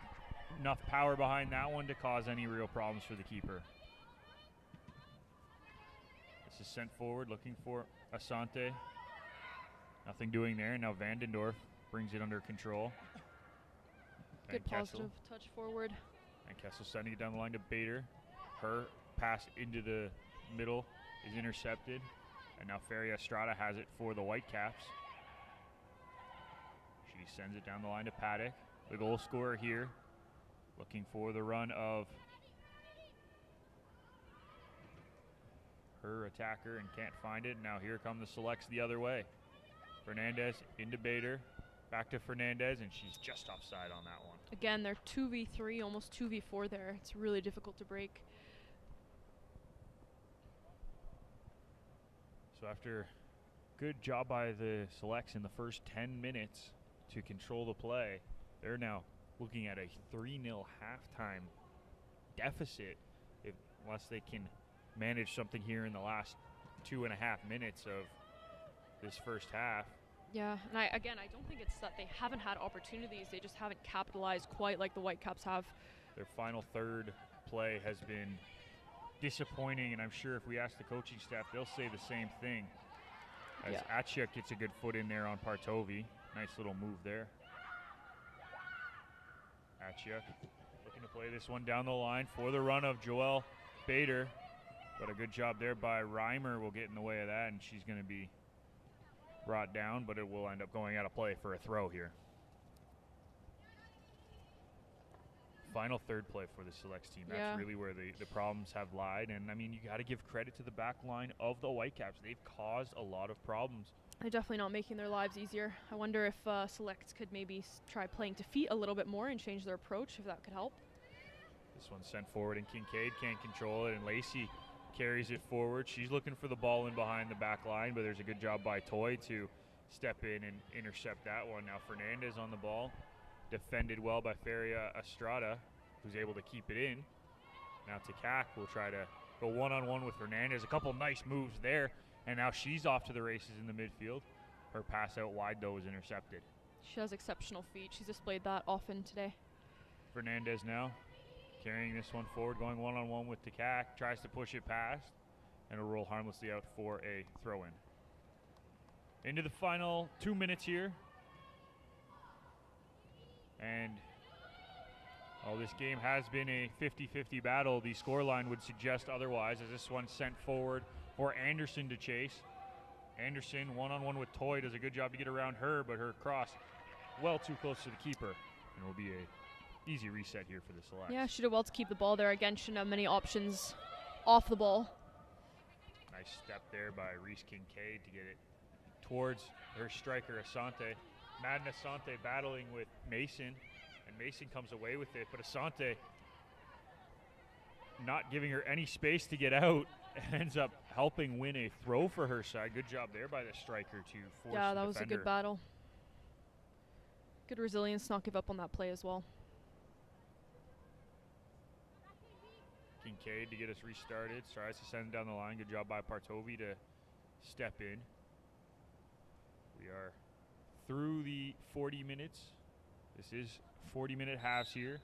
enough power behind that one to cause any real problems for the keeper. This is sent forward, looking for Asante. Nothing doing there. Now Vandendorf brings it under control. Good positive touch forward. And Kessel sending it down the line to Bader. Her pass into the middle is intercepted. And now Feria Estrada has it for the Whitecaps. She sends it down the line to Paddock. The goal scorer here, looking for the run of her attacker and can't find it. Now here come the Selects the other way. Fernandez into Bader, back to Fernandez, and she's just offside on that one. Again, they're 2v3, almost 2v4 there. It's really difficult to break. So after good job by the Selects in the first 10 minutes to control the play, they're now looking at a 3-0 halftime deficit unless they can manage something here in the last 2.5 minutes of this first half. Yeah, and I don't think it's that they haven't had opportunities. They just haven't capitalized quite like the Whitecaps have. Their final third play has been disappointing, and I'm sure if we ask the coaching staff, they'll say the same thing. As Achuk gets a good foot in there on Partovi. Nice little move there. Achuk looking to play this one down the line for the run of Joelle Bader. But a good job there by Reimer will get in the way of that, and she's going to be brought down, but it will end up going out of play for a throw here. Final third play for the Selects team. That's really where the problems have lied. And, I mean, you got to give credit to the back line of the Whitecaps. They've caused a lot of problems. They're definitely not making their lives easier. I wonder if Selects could maybe try playing to feet a little bit more and change their approach, if that could help. This one's sent forward, and Kincaid can't control it, and Lacey carries it forward. She's looking for the ball in behind the back line, but there's a good job by Toy to step in and intercept that one. Now Fernandez on the ball. Defended well by Feria Estrada, who's able to keep it in. Now Takak will try to go one-on-one with Fernandez. A couple nice moves there, and now she's off to the races in the midfield. Her pass out wide, though, was intercepted. She has exceptional feet. She's displayed that often today. Fernandez now carrying this one forward, going one-on-one with Takak, tries to push it past, and it'll roll harmlessly out for a throw-in. Into the final 2 minutes here. And this game has been a 50-50 battle. The scoreline would suggest otherwise, as this one's sent forward for Anderson to chase. Anderson one-on-one with Toy, does a good job to get around her, but her cross well too close to the keeper, and will be a easy reset here for the Selects. Yeah, she did well to keep the ball there. Again, shouldn't have many options off the ball. Nice step there by Reese Kincaid to get it towards her striker, Asante. Madden Asante battling with Mason, and Mason comes away with it, but Asante not giving her any space to get out, ends up helping win a throw for her side. Good job there by the striker to force the that was defender. a good battle. Good resilience, not give up on that play as well. Kincaid to get us restarted, tries to send it down the line. Good job by Partovi to step in. We are through the 40 minutes. This is 40-minute halves here.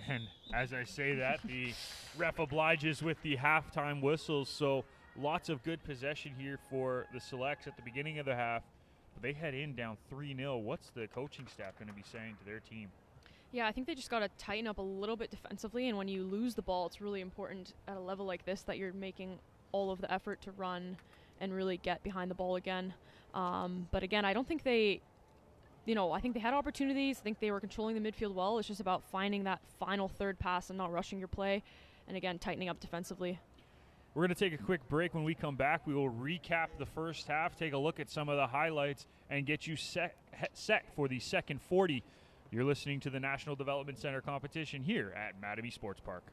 And as I say that, the ref obliges with the halftime whistles. So lots of good possession here for the Selects at the beginning of the half. But they head in down 3-0. What's the coaching staff going to be saying to their team? Yeah, I think they just got to tighten up a little bit defensively, and when you lose the ball, it's really important at a level like this that you're making all of the effort to run and really get behind the ball again. But again, I don't think I think they had opportunities. I think they were controlling the midfield well. It's just about finding that final third pass and not rushing your play, and again, tightening up defensively. We're going to take a quick break. When we come back, we will recap the first half, take a look at some of the highlights, and get you set for the second 40. You're listening to the National Development Center competition here at Mattamy Sports Park.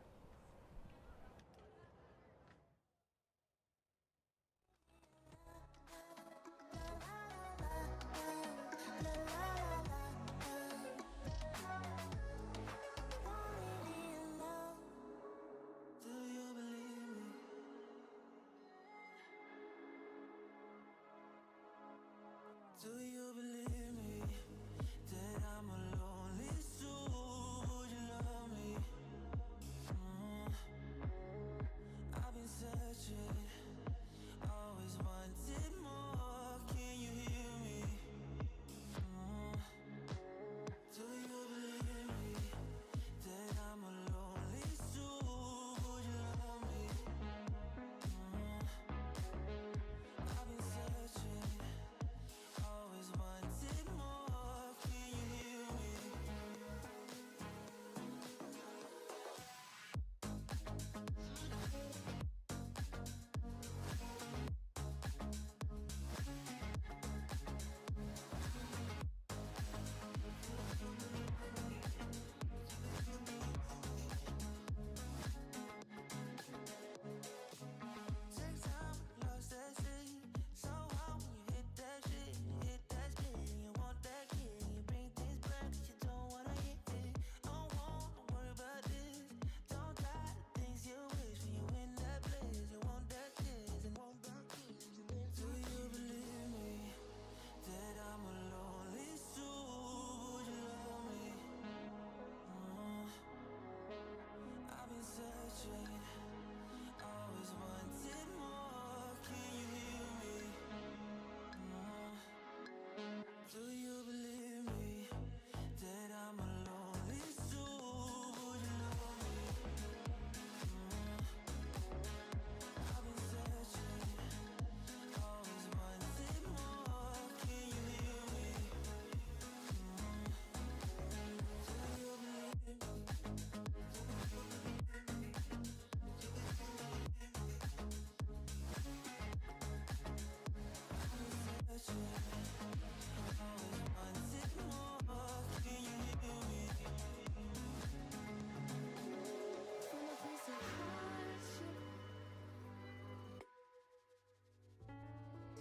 Do you believe me that I'm a lonely soul? Would you love me? I've been searching, always wanted more. Can you hear me? Do you believe me that I'm a lonely soul? Would you love me? I've been searching, always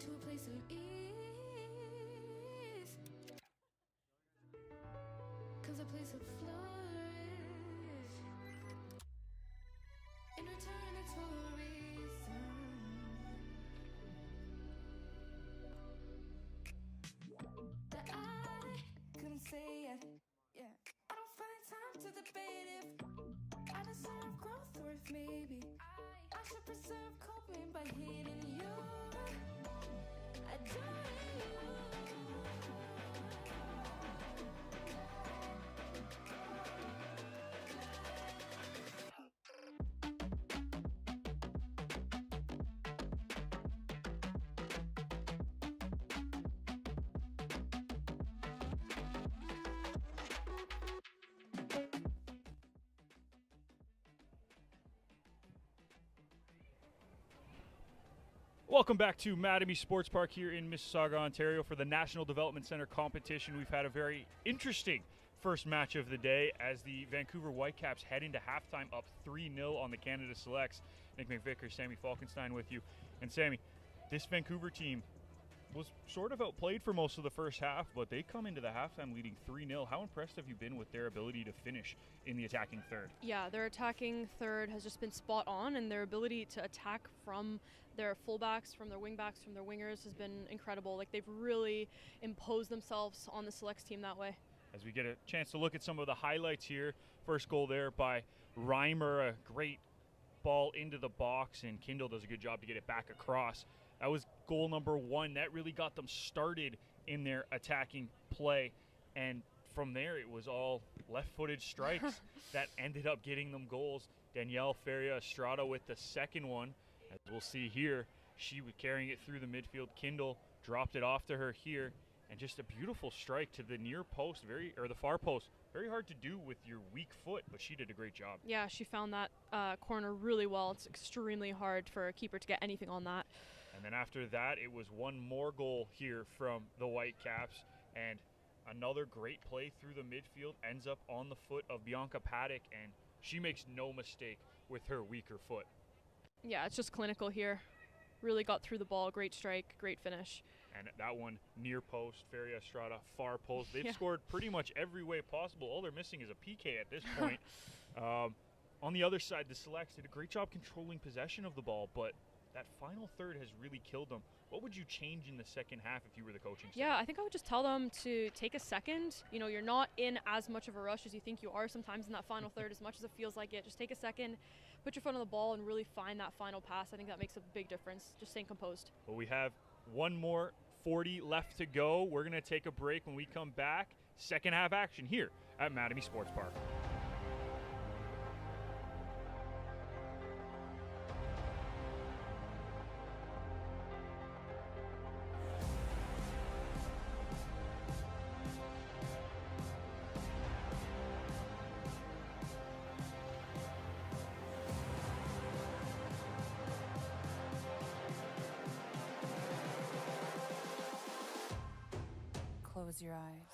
to a place of ease. 'Cause a place of flourish. In return, it's for a reason. That I couldn't say it. Yeah. I don't find time to debate if I deserve growth or if maybe I should preserve coping by hating you. Adoring you. Welcome back to Mattamy Sports Park here in Mississauga, Ontario for the National Development Centre competition. We've had a very interesting first match of the day as the Vancouver Whitecaps head into halftime up 3-0 on the Canada Selects. Nick McVicker, Sammy Falkenstein with you. And Sammy, this Vancouver team was sort of outplayed for most of the first half, but they come into the halftime leading 3-0. How impressed have you been with their ability to finish in the attacking third? Yeah, their attacking third has just been spot on, and their ability to attack from their fullbacks, from their wingbacks, from their wingers has been incredible. Like, they've really imposed themselves on the Selects team that way. As we get a chance to look at some of the highlights here, first goal there by Reimer, a great ball into the box, and Kindle does a good job to get it back across. That was goal number one. That really got them started in their attacking play. And from there, it was all left-footed strikes that ended up getting them goals. Danielle Feria Estrada with the second one. As we'll see here, she was carrying it through the midfield. Kindle dropped it off to her here. And just a beautiful strike to the near post, the far post. Very hard to do with your weak foot, but she did a great job. Yeah, she found that corner really well. It's extremely hard for a keeper to get anything on that. And then after that, it was one more goal here from the Whitecaps. And another great play through the midfield ends up on the foot of Bianca Paddock, and she makes no mistake with her weaker foot. Yeah, it's just clinical here. Really got through the ball. Great strike, great finish. And that one near post, Feria Estrada, far post. They've Yeah. scored pretty much every way possible. All they're missing is a PK at this point. On the other side, the Selects did a great job controlling possession of the ball, but that final third has really killed them. What would you change in the second half if you were the coaching staff? Yeah, I think I would just tell them to take a second. You know, you're not in as much of a rush as you think you are sometimes in that final third, as much as it feels like it. Just take a second, put your foot on the ball, and really find that final pass. I think that makes a big difference, just staying composed. Well, we have one more 40 left to go. We're going to take a break. When we come back, second half action here at Mattamy Sports Park. Close your eyes.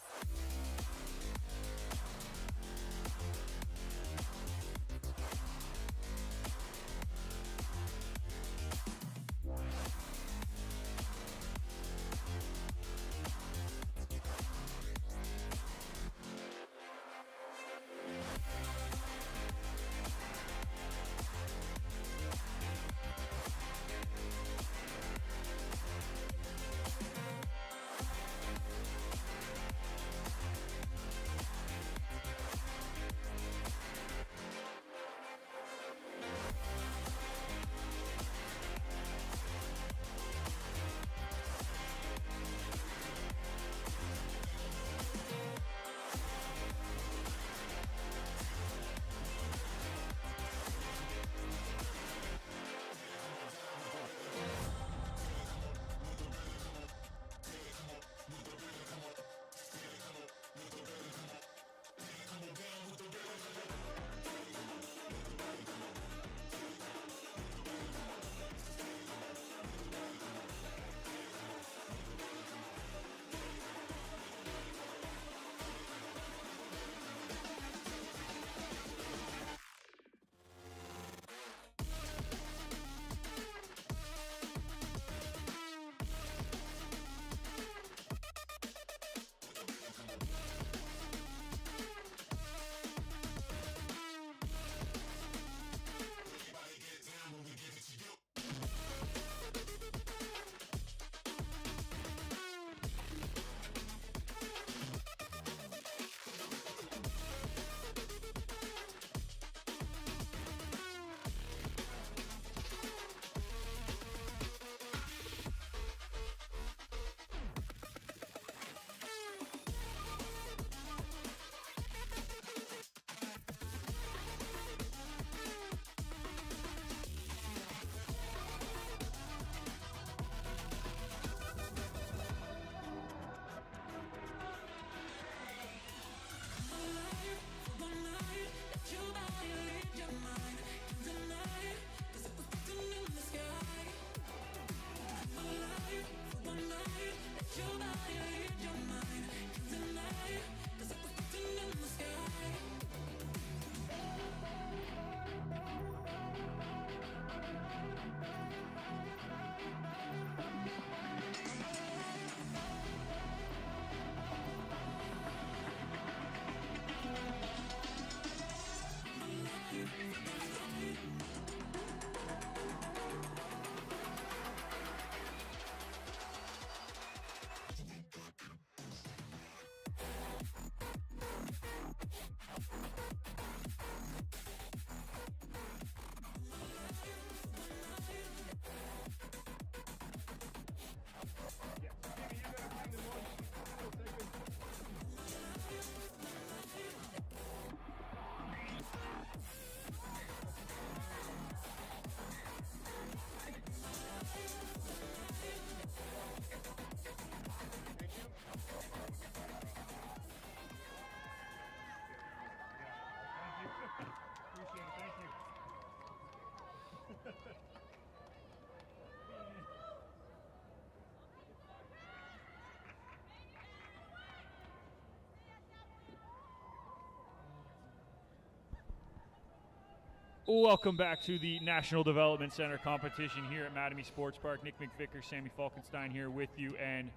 Welcome back to the National Development Center competition here at Mattamy Sports Park. Nick McVicker, Sammy Falkenstein here with you, and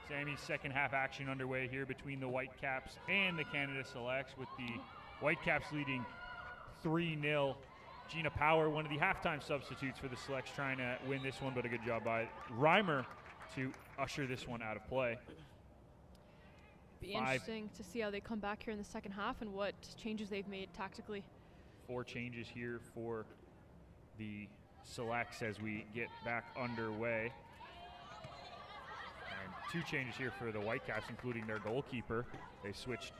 Sammy's second half action underway here between the Whitecaps and the Canada Selects, with the Whitecaps leading 3-0. Gina Power, one of the halftime substitutes for the Selects, trying to win this one, but a good job by Reimer to usher this one out of play. Be interesting to see how they come back here in the second half and what changes they've made tactically. 4 changes here for the Selects as we get back underway. And 2 changes here for the Whitecaps, including their goalkeeper. They switched.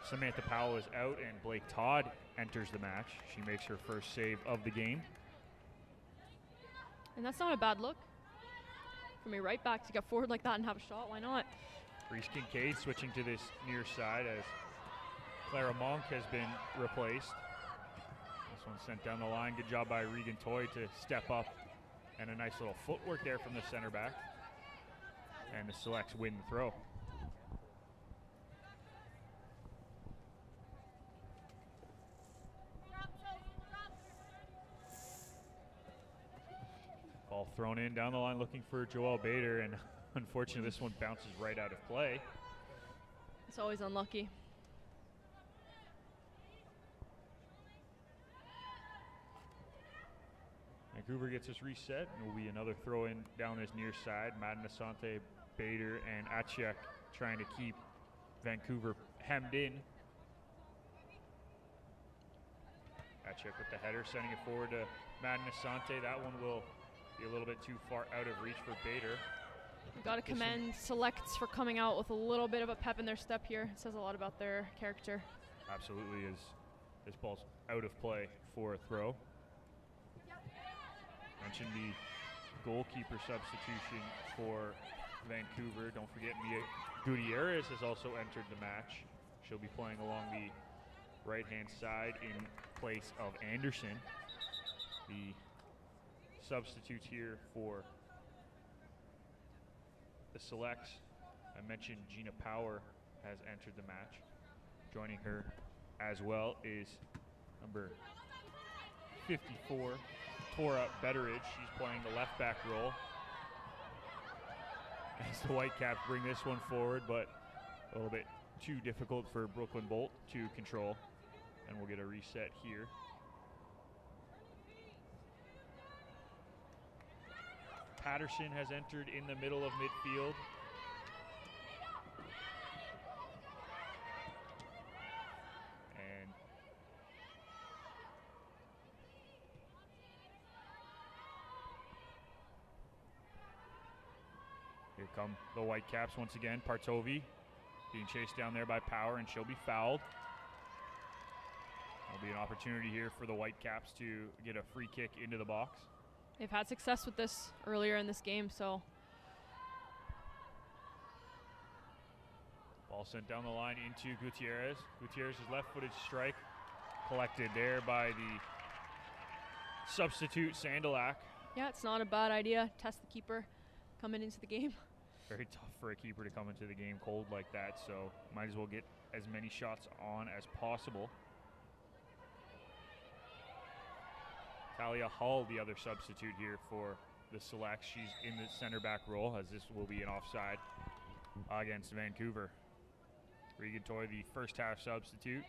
Samantha Powell is out and Blake Todd enters the match. She makes her first save of the game. And that's not a bad look from a right back to get forward like that and have a shot. Why not? Reese Kincaid switching to this near side as Clara Monk has been replaced. This one sent down the line. Good job by Regan Toy to step up, and a nice little footwork there from the center back. And the Selects win the throw. Ball thrown in down the line looking for Joelle Bader, and unfortunately this one bounces right out of play. It's always unlucky. Vancouver gets us reset, and will be another throw in down this near side. Madden Asante, Bader, and Achiek trying to keep Vancouver hemmed in. Achiek with the header, sending it forward to Madden Asante. That one will be a little bit too far out of reach for Bader. We've got to commend Selects for coming out with a little bit of a pep in their step here. It says a lot about their character. Absolutely, as this ball's out of play for a throw. Mentioned the goalkeeper substitution for Vancouver. Don't forget Mia Gutierrez has also entered the match. She'll be playing along the right-hand side in place of Anderson. The substitutes here for the Selects, I mentioned Gina Power has entered the match. Joining her as well is number 54, Tora Betteridge. She's playing the left back role. As the Whitecaps bring this one forward, but a little bit too difficult for Brooklyn Bolt to control. And we'll get a reset here. Patterson has entered in the middle of midfield. And here come the Whitecaps once again. Partovi being chased down there by Power, and she'll be fouled. There'll be an opportunity here for the Whitecaps to get a free kick into the box. They've had success with this earlier in this game, so. Ball sent down the line into Gutierrez. Gutierrez's left-footed strike collected there by the substitute Sandalak. Yeah, it's not a bad idea. Test the keeper coming into the game. Very tough for a keeper to come into the game cold like that, so might as well get as many shots on as possible. Talia Hall, the other substitute here for the Selects. She's in the center back role, as this will be an offside against Vancouver. Regan Toy, the first half substitute,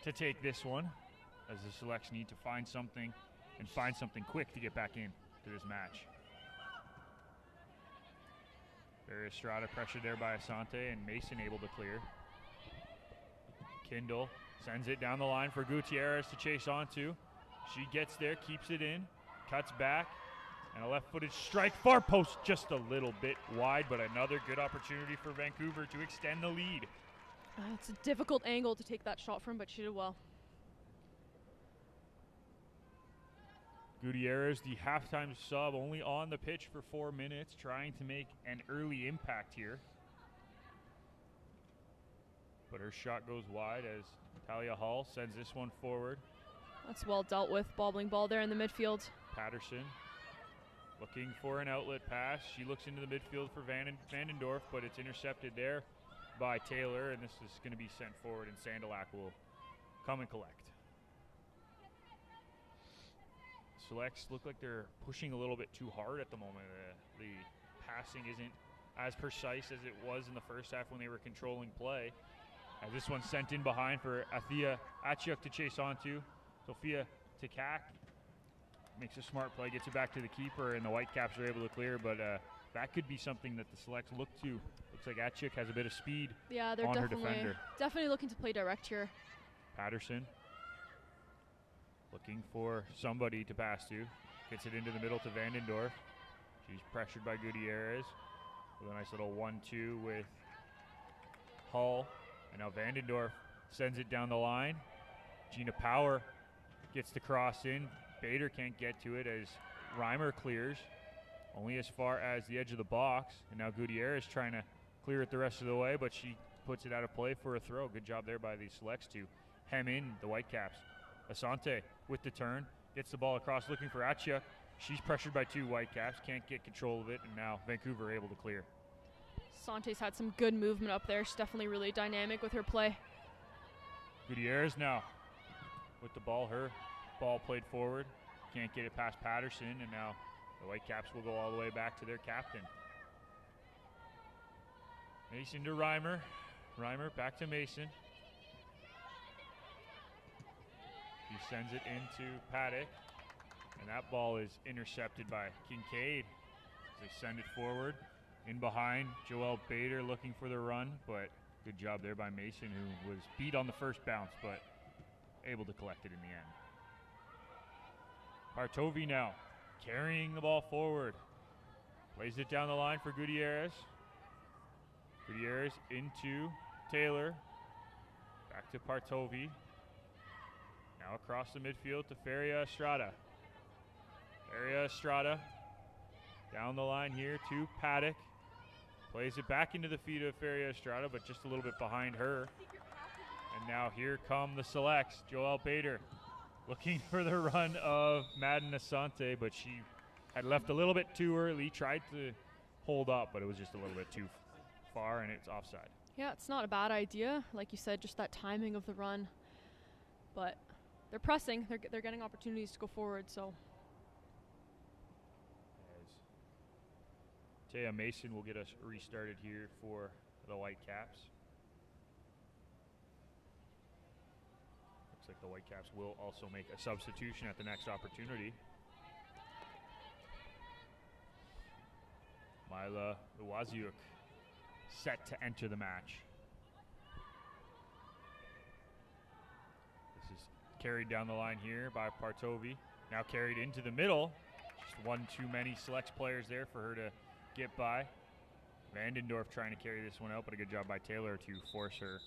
to take this one, as the Selects need to find something, and find something quick to get back in to this match. There is Estrada pressured there by Asante, and Mason able to clear. Kindle sends it down the line for Gutierrez to chase onto. She gets there, keeps it in, cuts back, and a left-footed strike. Far post just a little bit wide, but another good opportunity for Vancouver to extend the lead. It's a difficult angle to take that shot from, but she did well. Gutierrez, the halftime sub, only on the pitch for 4 minutes, trying to make an early impact here. But her shot goes wide as Talia Hall sends this one forward. That's well dealt with. Bobbling ball there in the midfield. Patterson looking for an outlet pass. She looks into the midfield for Vandendorf, but it's intercepted there by Taylor, and this is going to be sent forward, and Sandalak will come and collect. Selects look like they're pushing a little bit too hard at the moment. The passing isn't as precise as it was in the first half when they were controlling play. As this one's sent in behind for Athia Achiuk to chase onto. Sophia Takak makes a smart play, gets it back to the keeper, and the Whitecaps are able to clear, but that could be something that the Selects look to. Looks like Achiuk has a bit of speed Yeah, they're on her defender. definitely looking to play direct here. Patterson looking for somebody to pass to. Gets it into the middle to Vandendorf. She's pressured by Gutierrez. With a nice little 1-2 with Hull. And now Vandendorf sends it down the line. Gina Power gets the cross in. Bader can't get to it as Reimer clears. Only as far as the edge of the box. And now Gutierrez trying to clear it the rest of the way, but she puts it out of play for a throw. Good job there by the Selects to hem in the Whitecaps. Asante with the turn. Gets the ball across looking for Achiuk. She's pressured by two Whitecaps. Can't get control of it, and now Vancouver able to clear. Sante's had some good movement up there. She's definitely really dynamic with her play. Gutierrez now with the ball. Her ball played forward. Can't get it past Patterson, and now the Whitecaps will go all the way back to their captain. Mason to Reimer. Reimer back to Mason. He sends it into Paddock, and that ball is intercepted by Kincaid as they send it forward. In behind, Joelle Bader looking for the run, but good job there by Mason, who was beat on the first bounce, but able to collect it in the end. Partovi now carrying the ball forward. Plays it down the line for Gutierrez. Gutierrez into Taylor. Back to Partovi. Now across the midfield to Feria Estrada. Feria Estrada down the line here to Paddock. Plays it back into the feet of Feria Estrada, but just a little bit behind her. And now here come the Selects. Joelle Bader looking for the run of Madden Asante, but she had left a little bit too early. Tried to hold up, but it was just a little bit too far, and it's offside. Yeah, it's not a bad idea. Like you said, just that timing of the run. But they're pressing. They're getting opportunities to go forward, so. As Taya Mason will get us restarted here for the Whitecaps. Looks like the Whitecaps will also make a substitution at the next opportunity. Mila Iwaziuk set to enter the match. This is carried down the line here by Partovi. Now carried into the middle. Just one too many Selects players there for her to get by. Vandendorf trying to carry this one out, but a good job by Taylor to force her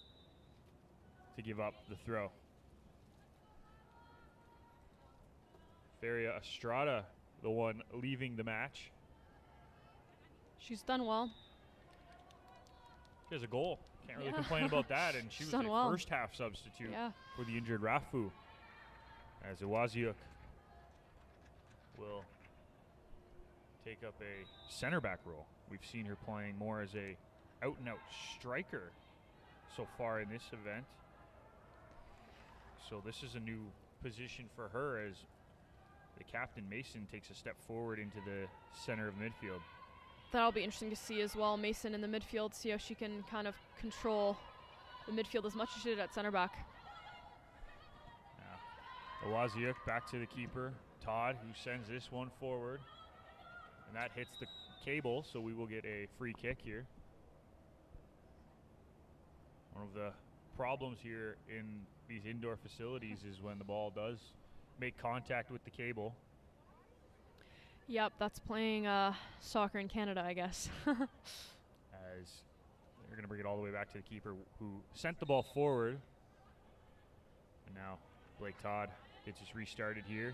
to give up the throw. Feria Estrada, the one leaving the match. She's done well. She has a goal. Can't really complain about that. And she was done a well. first half substitute for the injured Rafu. As Iwaziuk will take up a center back role. We've seen her playing more as a out and out striker so far in this event. So this is a new position for her as the captain Mason takes a step forward into the center of midfield. That'll be interesting to see as well. Mason in the midfield, see how she can kind of control the midfield as much as she did at center back. Now, Iwaziuk back to the keeper, Todd, who sends this one forward. And that hits the cable, so we will get a free kick here. One of the problems here in these indoor facilities is when the ball does make contact with the cable. Yep, that's playing soccer in Canada, I guess. As they're going to bring it all the way back to the keeper who sent the ball forward. And now Blake Todd gets us restarted here.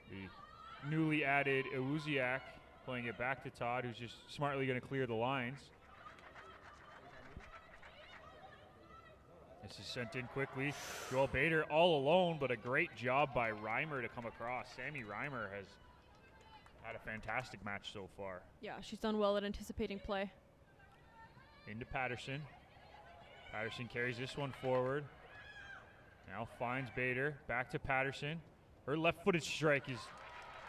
The newly added Iwuziak playing it back to Todd, who's just smartly going to clear the lines. This is sent in quickly. Joel Bader all alone, but a great job by Reimer to come across. Sammy Reimer has had a fantastic match so far. Yeah, she's done well at anticipating play. Into Patterson. Patterson carries this one forward. Now finds Bader. Back to Patterson. Her left-footed strike is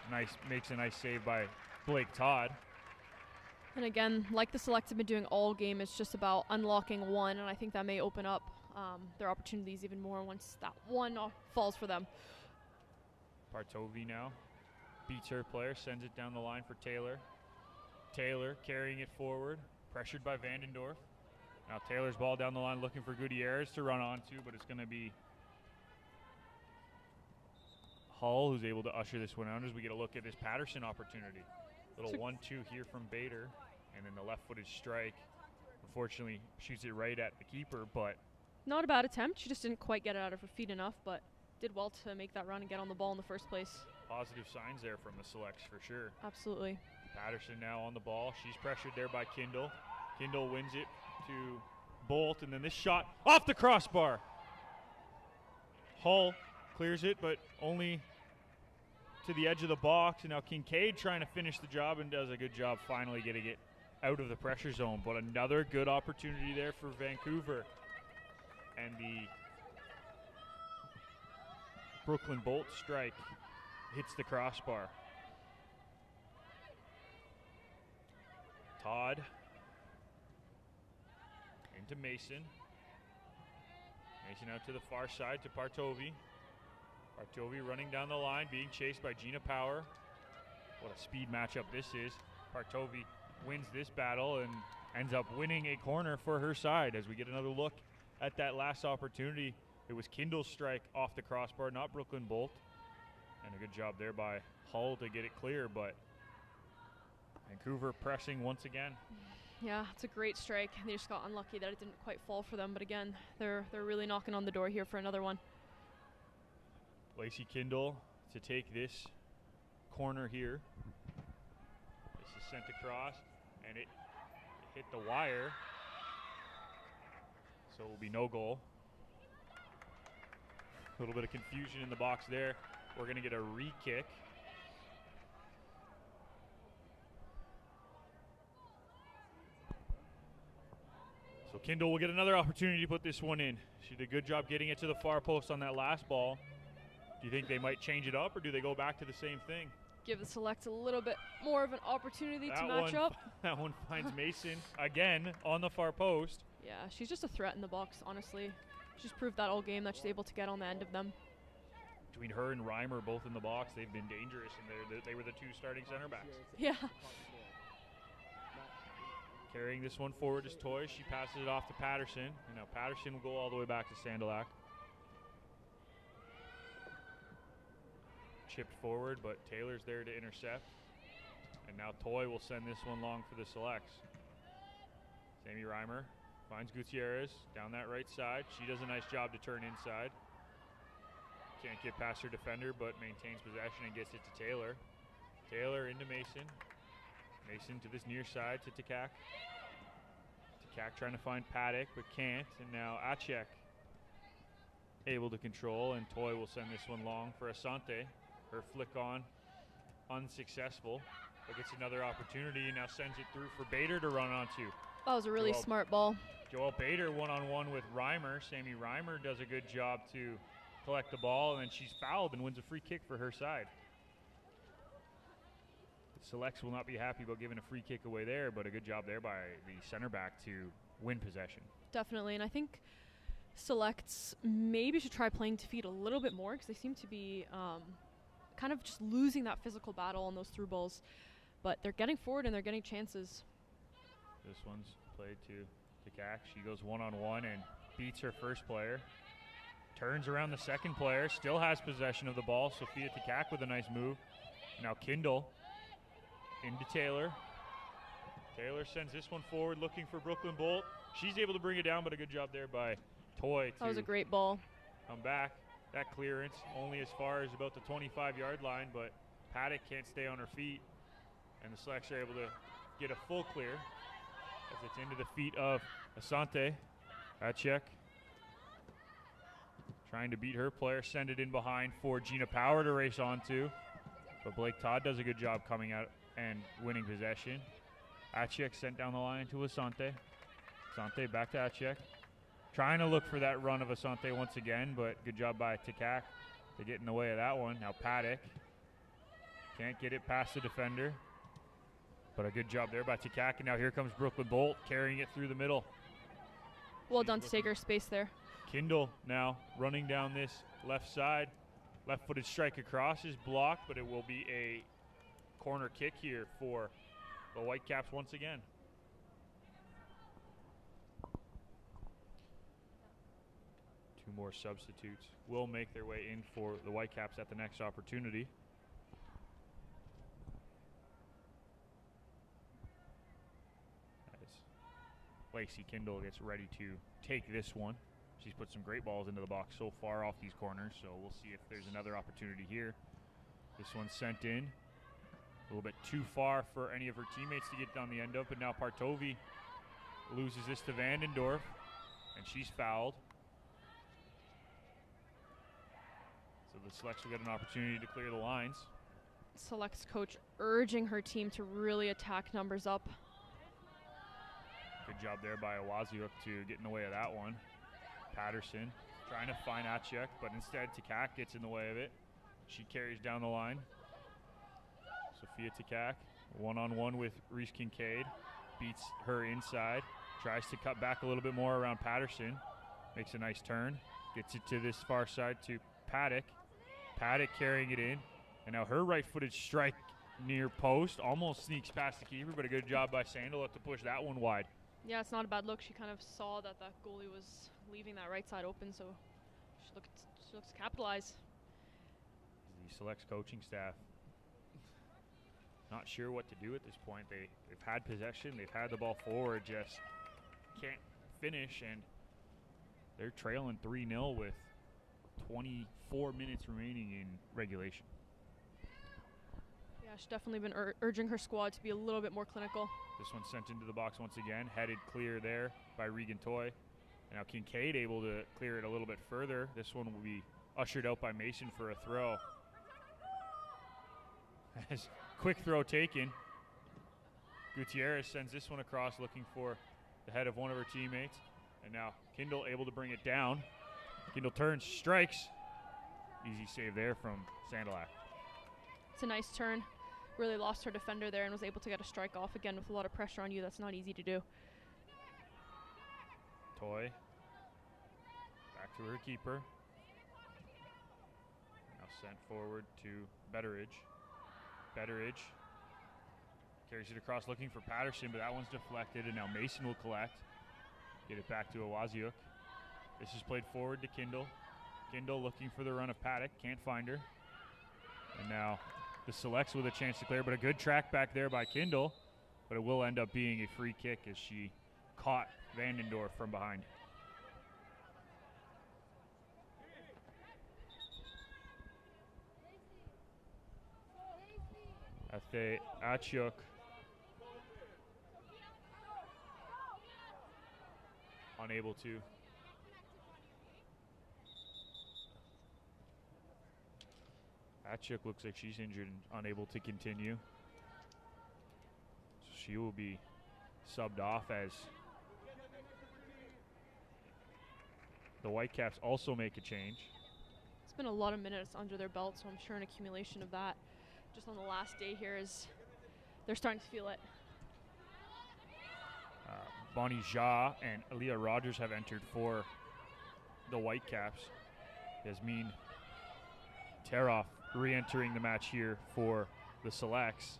nice, makes a nice save by Blake Todd. And again, like the Selects have been doing all game, it's just about unlocking one, and I think that may open up their opportunities even more once that one falls for them. Partovi now beats her player, sends it down the line for Taylor. Taylor carrying it forward, pressured by Vandendorf. Now Taylor's ball down the line looking for Gutierrez to run onto, but it's going to be Hull who's able to usher this one out as we get a look at this Patterson opportunity. Little 1-2 here from Bader, and then the left-footed strike. Unfortunately, shoots it right at the keeper, but not a bad attempt. She just didn't quite get it out of her feet enough, but did well to make that run and get on the ball in the first place. Positive signs there from the Selects for sure. Absolutely. Patterson now on the ball. She's pressured there by Kindle. Kindle wins it to Bolt, and then this shot off the crossbar. Hull clears it, but only to the edge of the box, and now Kincaid trying to finish the job and does a good job finally getting it out of the pressure zone. But another good opportunity there for Vancouver. And the Brooklyn Bolt strike hits the crossbar. Todd into Mason. Mason out to the far side to Partovi. Partovi running down the line, being chased by Gina Power. What a speed matchup this is. Partovi wins this battle and ends up winning a corner for her side. As we get another look at that last opportunity, it was Kindle's strike off the crossbar, not Brooklyn Bolt. And a good job there by Hull to get it clear, but Vancouver pressing once again. Yeah, it's a great strike. They just got unlucky that it didn't quite fall for them, but again, they're really knocking on the door here for another one. Lacey Kindle to take this corner here. This is sent across, and it hit the wire, so it will be no goal. A little bit of confusion in the box there. We're going to get a re-kick. So Kindle will get another opportunity to put this one in. She did a good job getting it to the far post on that last ball. Do you think they might change it up, or do they go back to the same thing? Give the Selects a little bit more of an opportunity to match up. That one finds Mason again on the far post. Yeah, she's just a threat in the box, honestly. She's proved that all game that she's able to get on the end of them. Between her and Reimer both in the box, they've been dangerous, and they were the two starting center backs. Yeah. Carrying this one forward is Toy. She passes it off to Patterson, and now Patterson will go all the way back to Sandalac. Chipped forward, but Taylor's there to intercept. And now Toy will send this one long for the Selects. Sammy Reimer finds Gutierrez down that right side. She does a nice job to turn inside. Can't get past her defender, but maintains possession and gets it to Taylor. Taylor into Mason. Mason to this near side to Takak. Takak trying to find Paddock, but can't. And now Achek able to control, and Toy will send this one long for Asante. Her flick on, unsuccessful, but gets another opportunity and now sends it through for Bader to run onto. That was a really smart ball. Joel Bader one-on-one with Reimer. Sammy Reimer does a good job to collect the ball, and then she's fouled and wins a free kick for her side. The Selects will not be happy about giving a free kick away there, but a good job there by the center back to win possession. Definitely, and I think Selects maybe should try playing to feet a little bit more, because they seem to be kind of just losing that physical battle on those through balls, but they're getting forward and they're getting chances. This one's played to Takak. She goes one-on-one and beats her first player. Turns around the second player, still has possession of the ball. Sophia Takak with a nice move. Now Kindle into Taylor. Taylor sends this one forward looking for Brooklyn Bolt. She's able to bring it down, but a good job there by Toy. That was a great ball. Come back. That clearance only as far as about the 25-yard line, but Paddock can't stay on her feet, and the Selects are able to get a full clear as it's into the feet of Asante. Achek trying to beat her player, send it in behind for Gina Power to race onto, but Blake Todd does a good job coming out and winning possession. Achek sent down the line to Asante. Asante back to Achek. Trying to look for that run of Asante once again, but good job by Takak. to get in the way of that one. Now Paddock can't get it past the defender, but a good job there by Takak. And now here comes Brooklyn Bolt carrying it through the middle. Well done to take her space there. Kindle now running down this left side. Left-footed strike across is blocked, but it will be a corner kick here for the Whitecaps once again. Two more substitutes will make their way in for the Whitecaps at the next opportunity. As Lacey Kindle gets ready to take this one. She's put some great balls into the box so far off these corners, so we'll see if there's another opportunity here. This one's sent in. A little bit too far for any of her teammates to get on the end of, but now Partovi loses this to Vandendorf, and she's fouled. So the Selects will get an opportunity to clear the lines. Selects coach urging her team to really attack numbers up. Good job there by Owaziuk to get in the way of that one. Patterson trying to find Achiek, but instead Takak gets in the way of it. She carries down the line. Sophia Takak, one-on-one with Reese Kincaid, beats her inside, tries to cut back a little bit more around Patterson, makes a nice turn, gets it to this far side to Paddock. Paddock carrying it in, and now her right-footed strike near post almost sneaks past the keeper, but a good job by Sandeluk to push that one wide. Yeah, it's not a bad look. She kind of saw that that goalie was leaving that right side open, so she looks to capitalize. The Selects coaching staff not sure what to do at this point. They've had possession, they've had the ball forward, just can't finish, and they're trailing 3-0 with 24 minutes remaining in regulation. Yeah, she's definitely been urging her squad to be a little bit more clinical. This one's sent into the box once again, headed clear there by Regan Toy. And now Kincaid able to clear it a little bit further. This one will be ushered out by Mason for a throw. As quick throw taken. Gutierrez sends this one across looking for the head of one of her teammates. And now Kindle able to bring it down. Kindle turns, strikes. Easy save there from Sandalak. It's a nice turn. Really lost her defender there and was able to get a strike off again with a lot of pressure on you. That's not easy to do. Toy. Back to her keeper. Now sent forward to Betteridge. Betteridge carries it across looking for Patterson, but that one's deflected, and now Mason will collect. Get it back to Owaziuk. This is played forward to Kindle. Kindle looking for the run of Paddock. Can't find her. And now the Selects with a chance to clear, but a good track back there by Kindle. But it will end up being a free kick as she caught Vandendorf from behind. Athe Achiuk unable to. Achiuk looks like she's injured and unable to continue. So she will be subbed off as the Whitecaps also make a change. It's been a lot of minutes under their belt, so I'm sure an accumulation of that just on the last day here is they're starting to feel it. Bonnie Jha and Aaliyah Rogers have entered for the Whitecaps. Yasmin Teroff re-entering the match here for the Selects.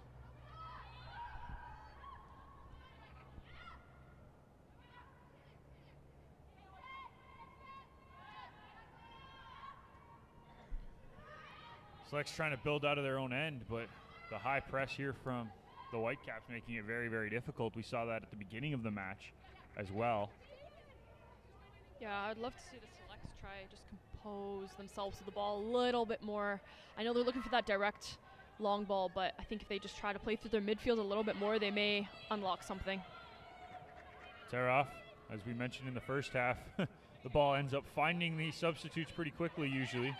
Selects trying to build out of their own end, but the high press here from the Whitecaps making it very, very difficult. We saw that at the beginning of the match as well. Yeah, I'd love to see the Selects try just compose themselves to the ball a little bit more. I know they're looking for that direct long ball, but I think if they just try to play through their midfield a little bit more, they may unlock something. Teroff, as we mentioned in the first half, the ball ends up finding these substitutes pretty quickly usually.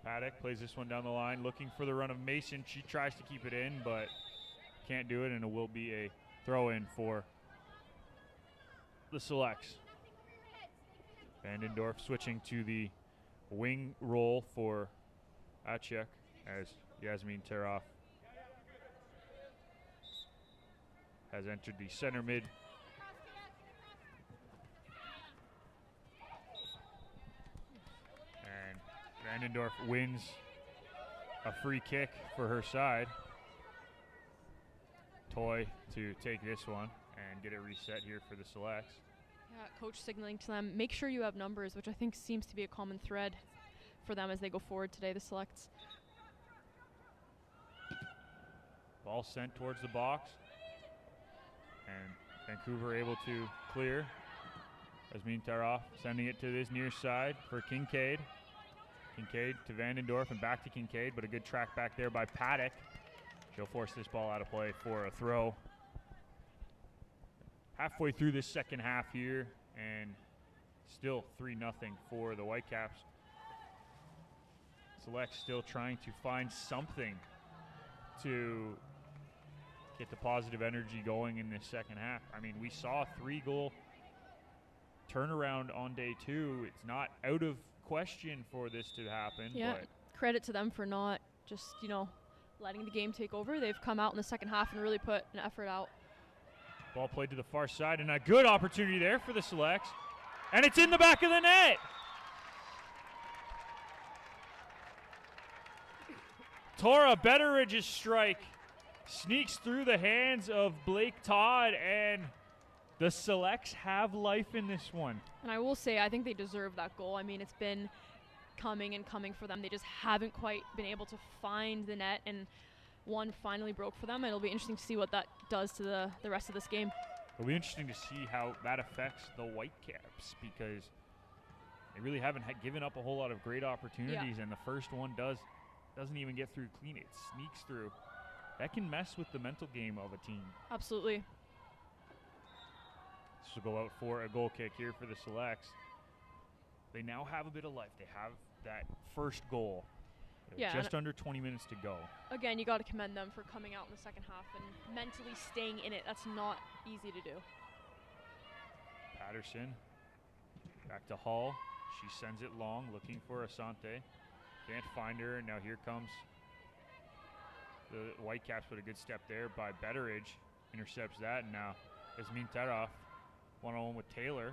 Paddock plays this one down the line, looking for the run of Mason. She tries to keep it in, but can't do it, and it will be a throw-in for the Selects. Vandendorf switching to the wing role for Achek as Yasmin Taroff has entered the center mid. And Vandendorf wins a free kick for her side. Toy to take this one and get it reset here for the Selects. Yeah, coach signaling to them, make sure you have numbers, which I think seems to be a common thread for them as they go forward today, the Selects. Ball sent towards the box. And Vancouver able to clear. Yasmin Taroff sending it to this near side for Kincaid. Kincaid to Vandendorf and back to Kincaid, but a good track back there by Paddock. She'll force this ball out of play for a throw. Halfway through this second half here, and still 3-0 for the Whitecaps. Select still trying to find something to get the positive energy going in this second half. I mean, we saw a 3-goal turnaround on day 2. It's not out of question for this to happen. Yeah, but credit to them for not just, letting the game take over. They've come out in the second half and really put an effort out. ball played to the far side, and a good opportunity there for the Selects. And it's in the back of the net. Tora Betteridge's strike sneaks through the hands of Blake Todd, and the Selects have life in this one. And I will say, I think they deserve that goal. I mean, it's been coming and coming for them. They just haven't quite been able to find the net, and one finally broke for them. And it'll be interesting to see what that does to the rest of this game. It'll be interesting to see how that affects the Whitecaps, because they really haven't given up a whole lot of great opportunities, and the first one doesn't even get through clean. It sneaks through. That can mess with the mental game of a team. Absolutely. This will go out for a goal kick here for the Selects. They now have a bit of life. They have that first goal. Just under 20 minutes to go. Again, you got to commend them for coming out in the second half and mentally staying in it. That's not easy to do. Patterson back to Hall. She sends it long, looking for Asante. Can't find her, and now here comes the Whitecaps with a good step there by Betteridge. Intercepts that, and now Yasmin Taroff one-on-one with Taylor.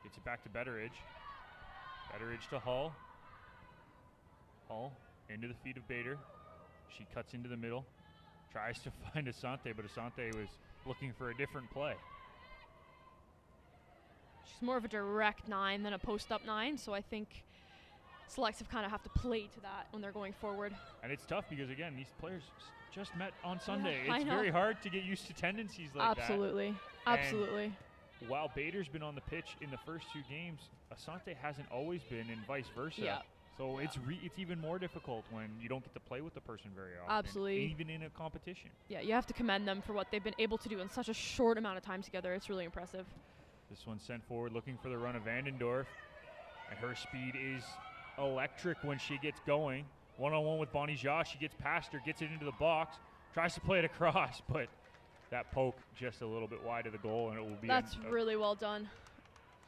Gets it back to Betteridge. Betteridge to Hall. Hall into the feet of Bader. She cuts into the middle. Tries to find Asante, but Asante was looking for a different play. She's more of a direct 9 than a post-up 9, so I think Selects kind of have to play to that when they're going forward. And it's tough because, again, these players just met on Sunday. Yeah, it's very hard to get used to tendencies like Absolutely. that. Absolutely. And while Bader's been on the pitch in the first 2 games, Asante hasn't always been, and vice versa. Yeah. So it's even more difficult when you don't get to play with the person very often. Absolutely. Even in a competition. Yeah, you have to commend them for what they've been able to do in such a short amount of time together. It's really impressive. This one's sent forward looking for the run of Vandendorf. And her speed is electric when she gets going. One-on-one with Bonnie Josh. She gets past her, gets it into the box, tries to play it across, but that poke just a little bit wide of the goal, and it will be. That's really well done.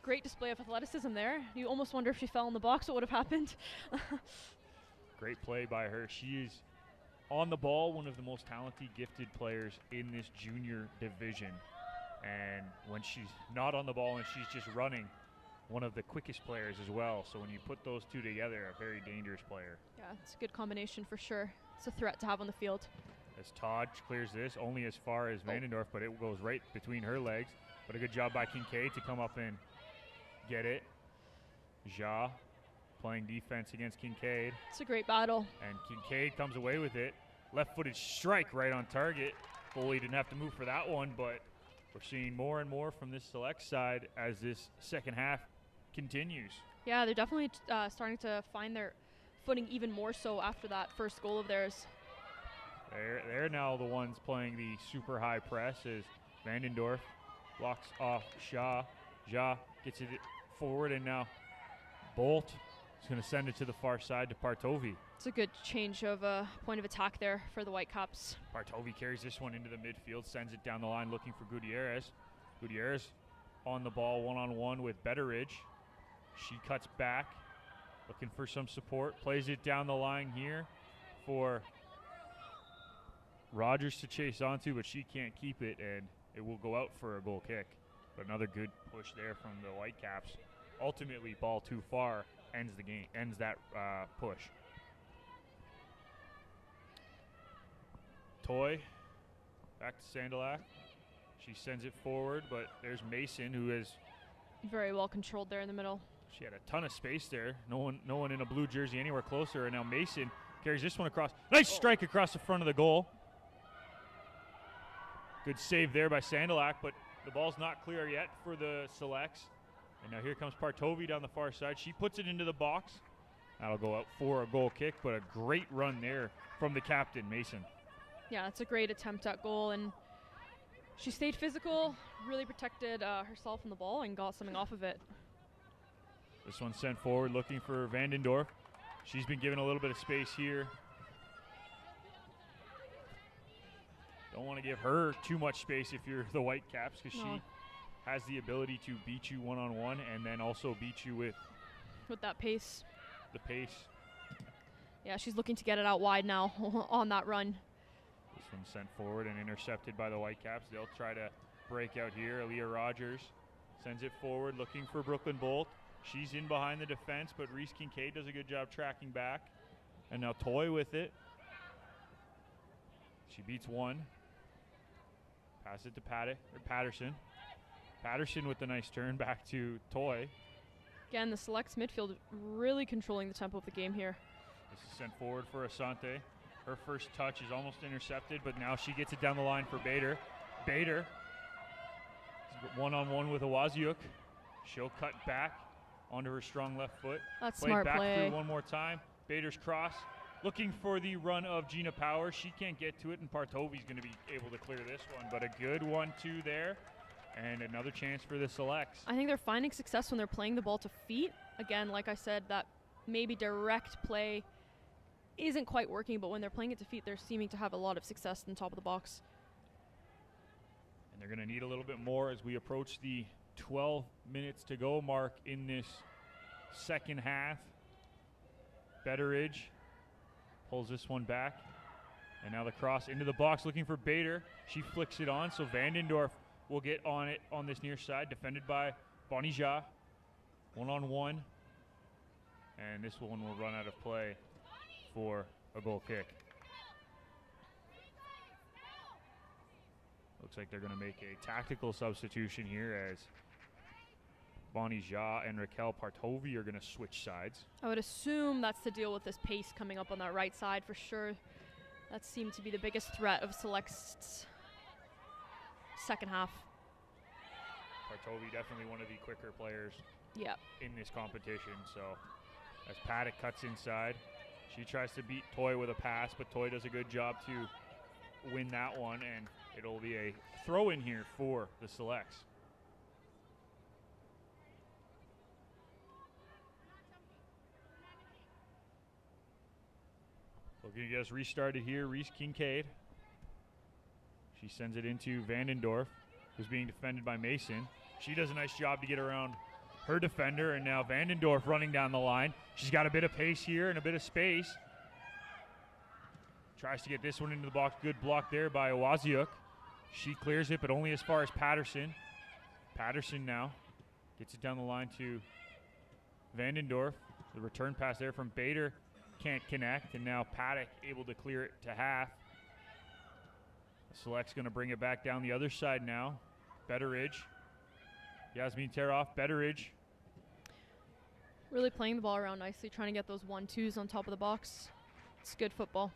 Great display of athleticism there. You almost wonder if she fell in the box, what would have happened. Great play by her. She is on the ball, one of the most talented, gifted players in this junior division. And when she's not on the ball and she's just running, one of the quickest players as well. So when you put those two together, a very dangerous player. Yeah, it's a good combination for sure. It's a threat to have on the field. As Todd clears this, only as far as Vandendorf, but it goes right between her legs. But a good job by Kincaid to come up and get it. Ja playing defense against Kincaid. It's a great battle. And Kincaid comes away with it. Left-footed strike right on target. Foley didn't have to move for that one, but we're seeing more and more from this Select side as this second half continues. Yeah, they're definitely starting to find their footing even more so after that first goal of theirs. They're now the ones playing the super high press as Vandendorf blocks off Shaw. Ja gets it forward, and now Bolt is going to send it to the far side to Partovi. It's a good change of point of attack there for the Whitecaps. Partovi carries this one into the midfield, sends it down the line looking for Gutierrez. Gutierrez on the ball one-on-one with Betteridge. She cuts back, Looking for some support. Plays it down the line here for Rogers to chase onto, but she can't keep it, and it will go out for a goal kick. But another good push there from the Whitecaps. Ultimately, ball too far ends the game, ends that push. Toy back to Sandalak. She sends it forward, but there's Mason, who is very well controlled there in the middle. She had a ton of space there. No one in a blue jersey anywhere closer. And now Mason carries this one across. Nice strike across the front of the goal. Good save there by Sandalak, but the ball's not clear yet for the Selects. And now here comes Partovi down the far side. She puts it into the box. That'll go out for a goal kick, but a great run there from the captain, Mason. Yeah, it's a great attempt at goal, and she stayed physical, really protected herself and the ball, and got something off of it. This one sent forward, looking for Vandendorf. She's been given a little bit of space here. Don't want to give her too much space if you're the Whitecaps, because she has the ability to beat you one-on-one and then also beat you with that pace. The pace. Yeah, she's looking to get it out wide now on that run. This one sent forward and intercepted by the Whitecaps. They'll try to break out here. Aaliyah Rogers sends it forward, looking for Brooklyn Bolt. She's in behind the defense, but Reese Kincaid does a good job tracking back. And now Toy with it. She beats one. Pass it to Patterson. Patterson with the nice turn back to Toy. Again, the Selects midfield really controlling the tempo of the game here. This is sent forward for Asante. Her first touch is almost intercepted, but now she gets it down the line for Bader. Bader one-on-one with Awaziuk. She'll cut back onto her strong left foot. That's Played smart back play. through one more time. Bader's cross. Looking for the run of Gina Power. She can't get to it, and Partovi's going to be able to clear this one. But a good 1-2 there, and another chance for the Selects. I think they're finding success when they're playing the ball to feet. Again, like I said, that maybe direct play isn't quite working, but when they're playing it to feet, they're seeming to have a lot of success in the top of the box. And they're going to need a little bit more as we approach the 12 minutes to go mark in this second half. Betteridge pulls this one back. And now the cross into the box, looking for Bader. She flicks it on, so Vandendorf will get on it on this near side, defended by Bonija. One-on-one. And this one will run out of play for a goal kick. Looks like they're going to make a tactical substitution here as Bonnie Jha and Raquel Partovi are going to switch sides. I would assume that's to deal with this pace coming up on that right side for sure. That seemed to be the biggest threat of Select's second half. Partovi definitely one of the quicker players Yep. in this competition. So as Paddock cuts inside, she tries to beat Toy with a pass, but Toy does a good job to win that one, and it'll be a throw in here for the Selects. Looking to get us restarted here, Reese Kincaid. She sends it into Vandendorf, who's being defended by Mason. She does a nice job to get around her defender, and now Vandendorf running down the line. She's got a bit of pace here and a bit of space. Tries to get this one into the box. Good block there by Awaziuk. She clears it, but only as far as Patterson. Patterson now gets it down the line to Vandendorf. The return pass there from Bader can't connect, and now Paddock able to clear it to half. The Select's going to bring it back down the other side now. Betteridge. Yasmin Teroff, Betteridge. Really playing the ball around nicely, trying to get those 1-2s on top of the box. It's good football.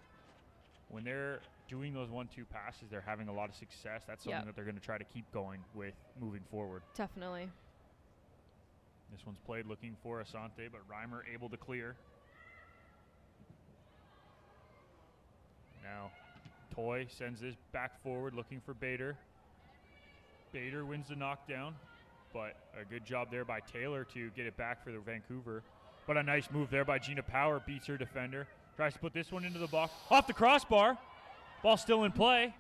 When they're doing those 1-2 passes, they're having a lot of success. That's something that they're going to try to keep going with moving forward. Definitely. This one's played looking for Asante, but Reimer able to clear. Now Toy sends this back forward looking for Bader. Bader wins the knockdown, but a good job there by Taylor to get it back for the Vancouver. But a nice move there by Gina Power, beats her defender. Tries to put this one into the box. Off the crossbar. Ball still in play.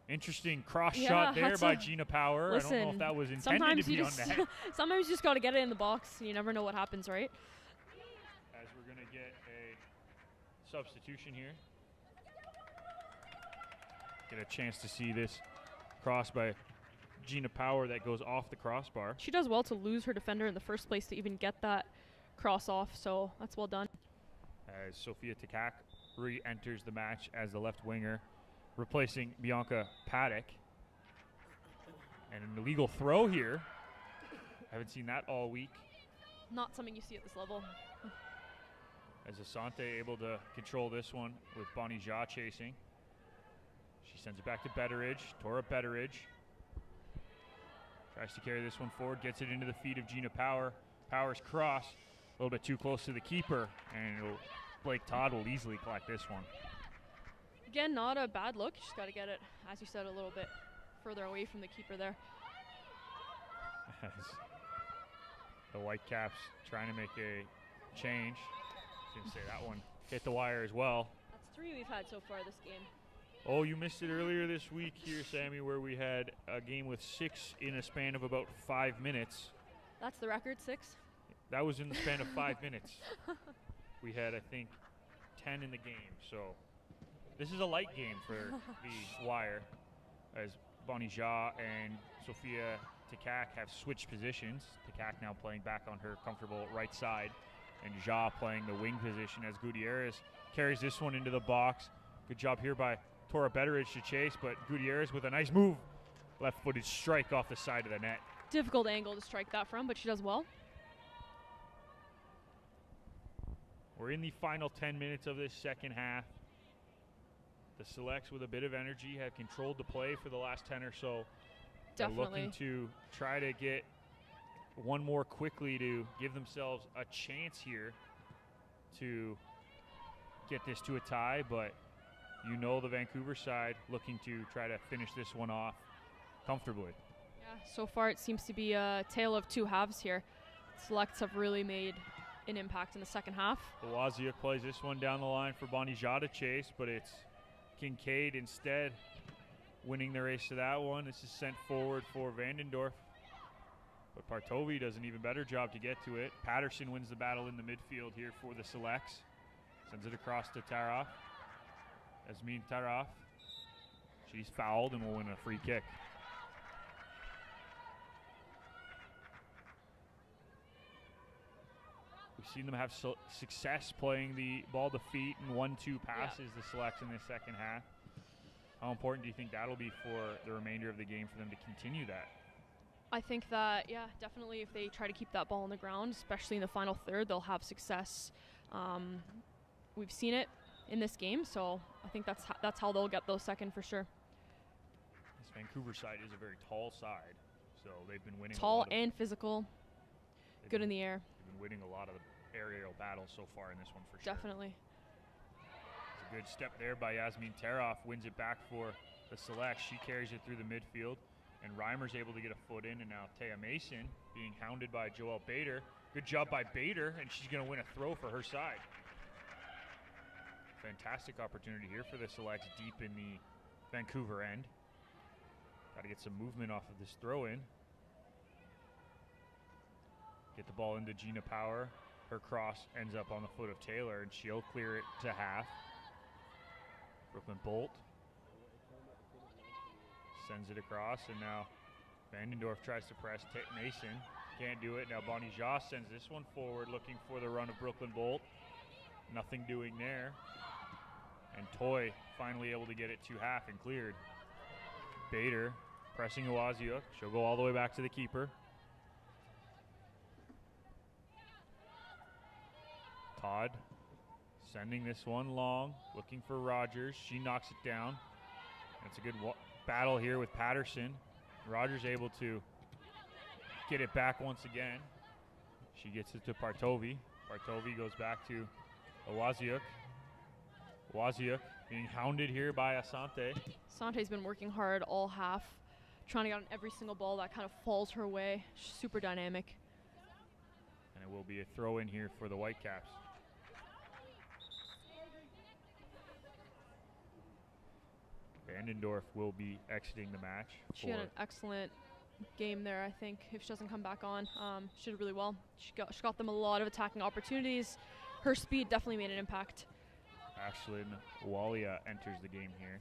Interesting cross Yeah, shot there that's by a- Gina Power. I don't know if Listen, that was intended sometimes to be you on just net. sometimes you just got to get it in the box. You never know what happens, right? As we're going to get a substitution here. Get a chance to see this cross by Gina Power that goes off the crossbar. She does well to lose her defender in the first place to even get that cross off, so that's well done. As Sophia Takak re-enters the match as the left winger, replacing Bianca Paddock. And an illegal throw here. Haven't seen that all week. Not something you see at this level. As Asante able to control this one with Bonnie Jha chasing. She sends it back to Betteridge. Tora Betteridge tries to carry this one forward, gets it into the feet of Gina Power. Power's cross, a little bit too close to the keeper, and Blake Todd will easily collect this one. Again, not a bad look. You just got to get it, as you said, a little bit further away from the keeper there. As the Whitecaps trying to make a change. I was gonna say that one hit the wire as well. That's 3 we've had so far this game. Oh, you missed it earlier this week here, Sammy, where we had a game with 6 in a span of about 5 minutes. That's the record, 6. That was in the span of 5 minutes. We had, I think, 10 in the game. So this is a light game for the Wire, as Bonnie Jha and Sophia Takak have switched positions. Takak now playing back on her comfortable right side, and Jha playing the wing position as Gutierrez carries this one into the box. Good job here by Tora Betteridge to chase, but Gutierrez with a nice move. Left-footed strike off the side of the net. Difficult angle to strike that from, but she does well. We're in the final 10 minutes of this second half. The Selects with a bit of energy have controlled the play for the last 10 or so. They're Definitely. looking to try to get one more quickly to give themselves a chance here to get this to a tie, but you know the Vancouver side looking to try to finish this one off comfortably. Yeah, so far it seems to be a tale of 2 halves here. Selects have really made an impact in the second half. Waziuk plays this one down the line for Bonnie Jha to chase, but it's Kincaid instead winning the race to that one. This is sent forward for Vandendorf, but Partovi does an even better job to get to it. Patterson wins the battle in the midfield here for the Selects. Sends it across to Taraf. Asmin Taraf. She's fouled and will win a free kick. We've seen them have success playing the ball to feet and 1-2 passes, the Selects in this second half. How important do you think that'll be for the remainder of the game for them to continue that? I think that, yeah, definitely if they try to keep that ball on the ground, especially in the final third, they'll have success. We've seen it in this game, so I think that's how they'll get those second for sure. This Vancouver side is a very tall side, so they've been winning. Tall and physical, good in the air. They've been winning a lot of the aerial battles so far in this one for sure. Definitely. It's a good step there by Yasmin Taroff, wins it back for the Select. She carries it through the midfield, and Reimer's able to get a foot in, and now Taya Mason being hounded by Joelle Bader. Good job by Bader, and she's going to win a throw for her side. Fantastic opportunity here for the Selects deep in the Vancouver end. Got to get some movement off of this throw-in. Get the ball into Gina Power. Her cross ends up on the foot of Taylor, and she'll clear it to half. Brooklyn Bolt sends it across, and now Vandendorf tries to press Mason. Can't do it. Now Bonnie Jha sends this one forward, looking for the run of Brooklyn Bolt. Nothing doing there. And Toy finally able to get it to half and cleared. Bader pressing Owaziuk. She'll go all the way back to the keeper. Todd sending this one long, looking for Rogers. She knocks it down. That's a good battle here with Patterson. Rogers able to get it back once again. She gets it to Partovi. Partovi goes back to Owaziuk. Owaziuk being hounded here by Asante. Sante's been working hard all half, trying to get on every single ball that kind of falls her way. She's super dynamic. And it will be a throw in here for the Whitecaps. Vandendorf will be exiting the match. She had an excellent game there, I think, if she doesn't come back on. She did really well. She got them a lot of attacking opportunities. Her speed definitely made an impact. Ashlyn Walia enters the game here.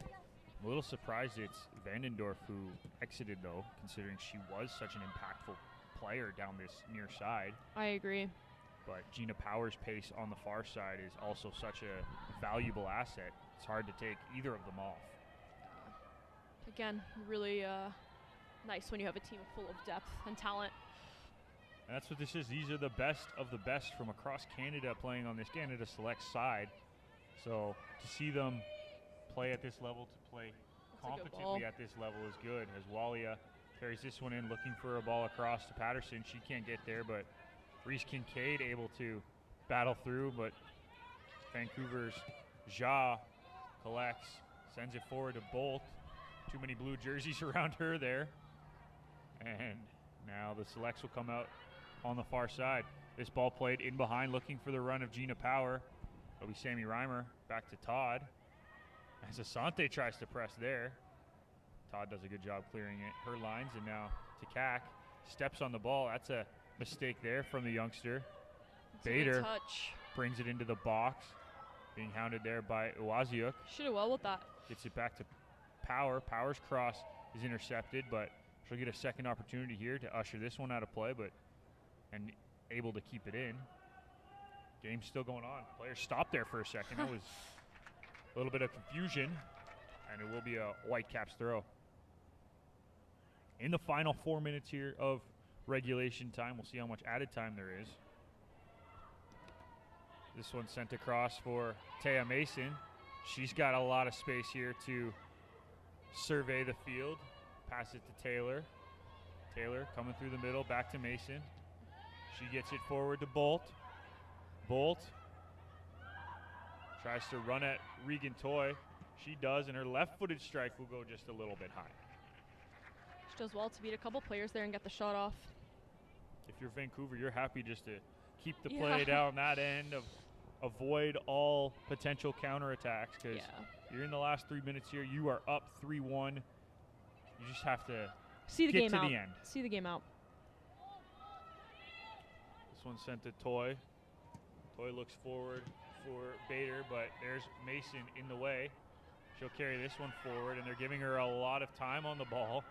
I'm a little surprised it's Vandendorf who exited, though, considering she was such an impactful player down this near side. I agree. But Gina Power's pace on the far side is also such a valuable asset. It's hard to take either of them off. Again, really nice when you have a team full of depth and talent. And that's what this is. These are the best of the best from across Canada playing on this Canada Select side. So to see them play at this level, to play competently at this level is good. As Walia carries this one in, looking for a ball across to Patterson. She can't get there, but Reese Kincaid able to battle through, but Vancouver's Ja collects, sends it forward to Bolt. Too many blue jerseys around her there. And now the selects will come out on the far side. This ball played in behind, looking for the run of Gina Power. It'll be Sammy Reimer back to Todd. As Asante tries to press there. Todd does a good job clearing it. Her lines, and now Takak steps on the ball. That's a mistake there from the youngster. Bader brings it into the box. Being hounded there by Uwaziuk. Should have well with that. Gets it back to Power. Power's cross is intercepted, but she'll get a second opportunity here to usher this one out of play, and able to keep it in. Game's still going on. Players stopped there for a second. It was a little bit of confusion, and it will be a Whitecaps throw. In the final 4 minutes here of regulation time, we'll see how much added time there is. This one sent across for Taya Mason. She's got a lot of space here to survey the field. Pass it to Taylor. Taylor coming through the middle, back to Mason. She gets it forward to Bolt. Bolt tries to run at Regan Toy. She does, and her left-footed strike will go just a little bit high. She does well to beat a couple players there and get the shot off. If you're Vancouver, you're happy just to keep the play down that end, avoid all potential counterattacks, because you're in the last 3 minutes here. You are up 3-1. You just have to see the get game to out. the end. See the game out. This one sent to Toy. Toy looks forward for Bader, but there's Mason in the way. She'll carry this one forward, and they're giving her a lot of time on the ball.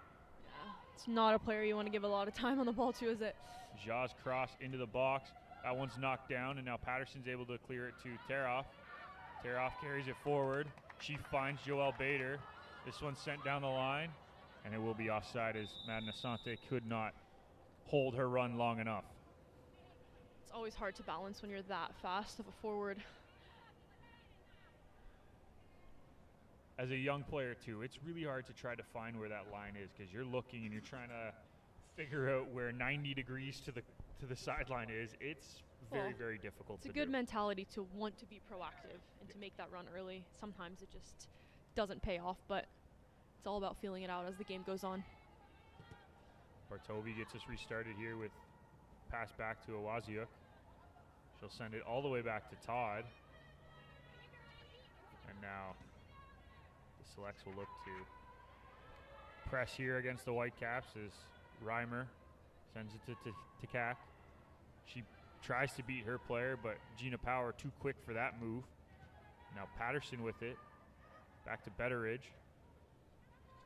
Yeah, it's not a player you want to give a lot of time on the ball to, is it? Ja's cross into the box. That one's knocked down, and now Patterson's able to clear it to Teroff. Teroff carries it forward. She finds Joelle Bader. This one's sent down the line, and it will be offside as Madden Asante could not hold her run long enough. It's always hard to balance when you're that fast of a forward. As a young player, too, it's really hard to try to find where that line is, because you're looking and you're trying to figure out where 90 degrees to the sideline is. It's very difficult to do. It's a good mentality to want to be proactive and to make that run early. Sometimes it just doesn't pay off, but it's all about feeling it out as the game goes on. Bartovi gets us restarted here with pass back to Awaziuk. She'll send it all the way back to Todd. And now the selects will look to press here against the Whitecaps as Reimer sends it to Takak. She tries to beat her player, but Gina Power too quick for that move. Now Patterson with it. Back to Betteridge,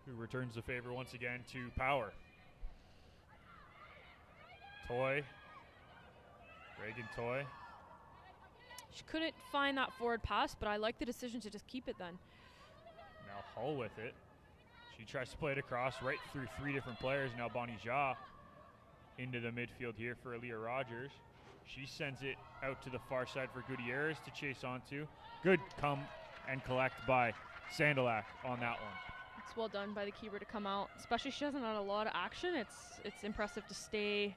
who returns the favor once again to Power. Toy. Reagan Toy. She couldn't find that forward pass, but I like the decision to just keep it then. Now Hull with it. She tries to play it across right through 3 different players. Now Bonnie Ja into the midfield here for Aaliyah Rogers. She sends it out to the far side for Gutierrez to chase onto. Good come and collect by Sandalak on that one. It's well done by the keeper to come out, especially she hasn't had a lot of action. It's impressive to stay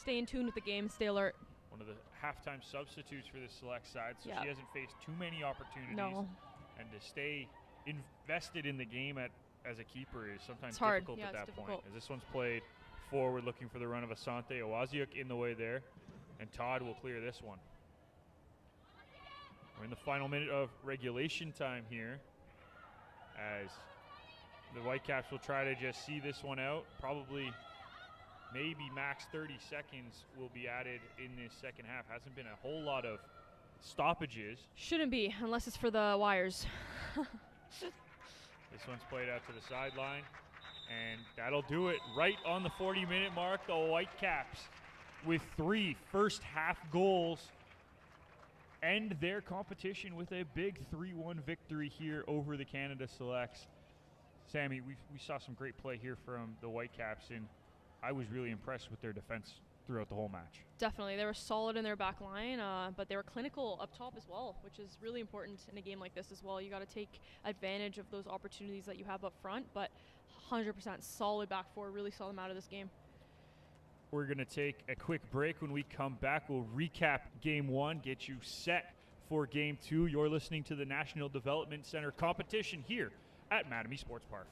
in tune with the game, stay alert. One of the halftime substitutes for the select side, so she hasn't faced too many opportunities. No. And to stay invested in the game as a keeper is sometimes hard. difficult at that difficult. point. As this one's played forward, looking for the run of Asante. Awaziuk in the way there, and Todd will clear this one. We're in the final minute of regulation time here as the Whitecaps will try to just see this one out. Probably maybe max 30 seconds will be added in this second half. Hasn't been a whole lot of stoppages. Shouldn't be, unless it's for the wires. This one's played out to the sideline, and that'll do it. Right on the 40-minute mark, the Whitecaps with 3 first-half goals end their competition with a big 3-1 victory here over the Canada Selects. Sammy, we saw some great play here from the Whitecaps, and I was really impressed with their defense throughout the whole match. Definitely. They were solid in their back line, but they were clinical up top as well, which is really important in a game like this as well. You got to take advantage of those opportunities that you have up front, but 100% solid back four, really saw them out of this game. We're going to take a quick break. When we come back, we'll recap Game 1, get you set for Game 2. You're listening to the National Development Center competition here at Mattamy Sports Park.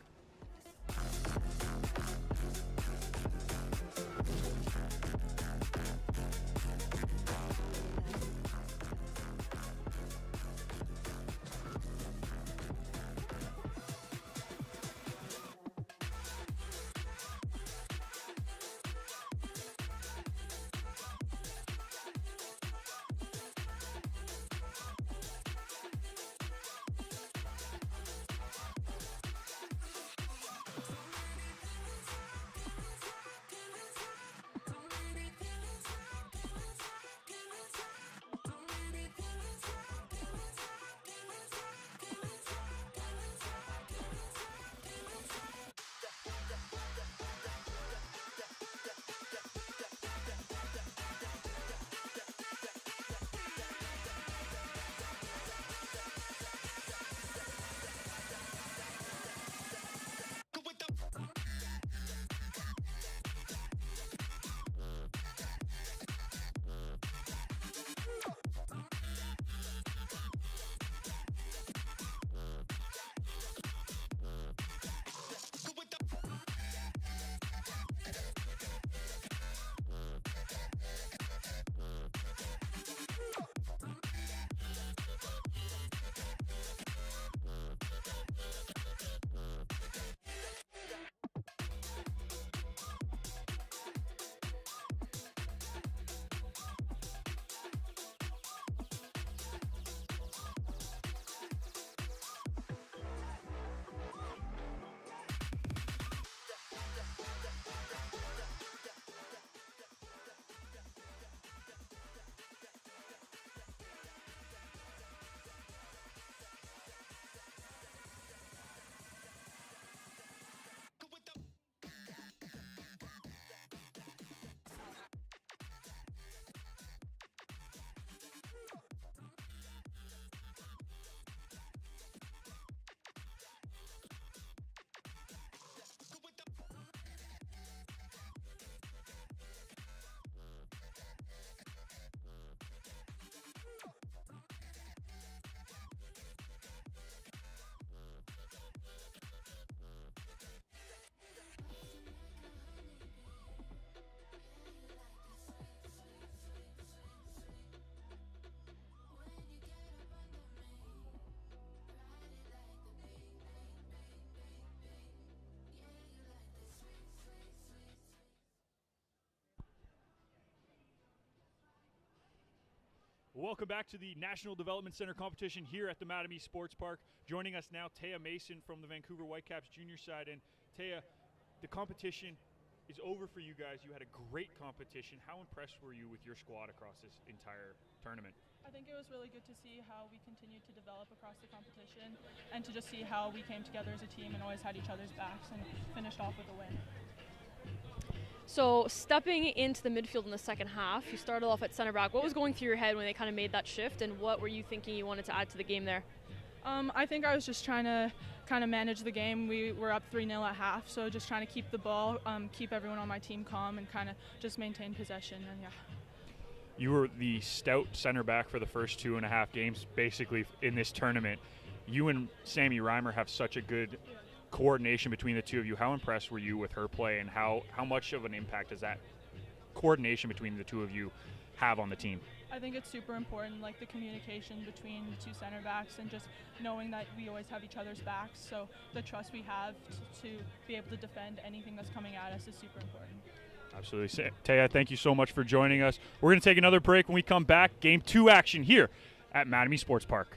Welcome back to the National Development Center competition here at the Mattamy Sports Park. Joining us now, Taya Mason from the Vancouver Whitecaps junior side. And Taya, the competition is over for you guys. You had a great competition. How impressed were you with your squad across this entire tournament? I think it was really good to see how we continued to develop across the competition and to just see how we came together as a team and always had each other's backs and finished off with a win. So stepping into the midfield in the second half, you started off at center back. What was going through your head when they kind of made that shift, and what were you thinking you wanted to add to the game there? I think I was just trying to kind of manage the game. We were up 3-0 at half, so just trying to keep the ball, keep everyone on my team calm, and kind of just maintain possession. And yeah. You were the stout center back for the first 2.5 games, basically, in this tournament. You and Sammy Reimer have such a good coordination between the two of you. How impressed were you with her play, and how much of an impact does that coordination between the two of you have on the team? I think it's super important, like the communication between the two center backs and just knowing that we always have each other's backs. So the trust we have to be able to defend anything that's coming at us is super important. Absolutely. Taya, thank you so much for joining us. We're going to take another break. When we come back, Game 2 action here at Mattamy Sports Park.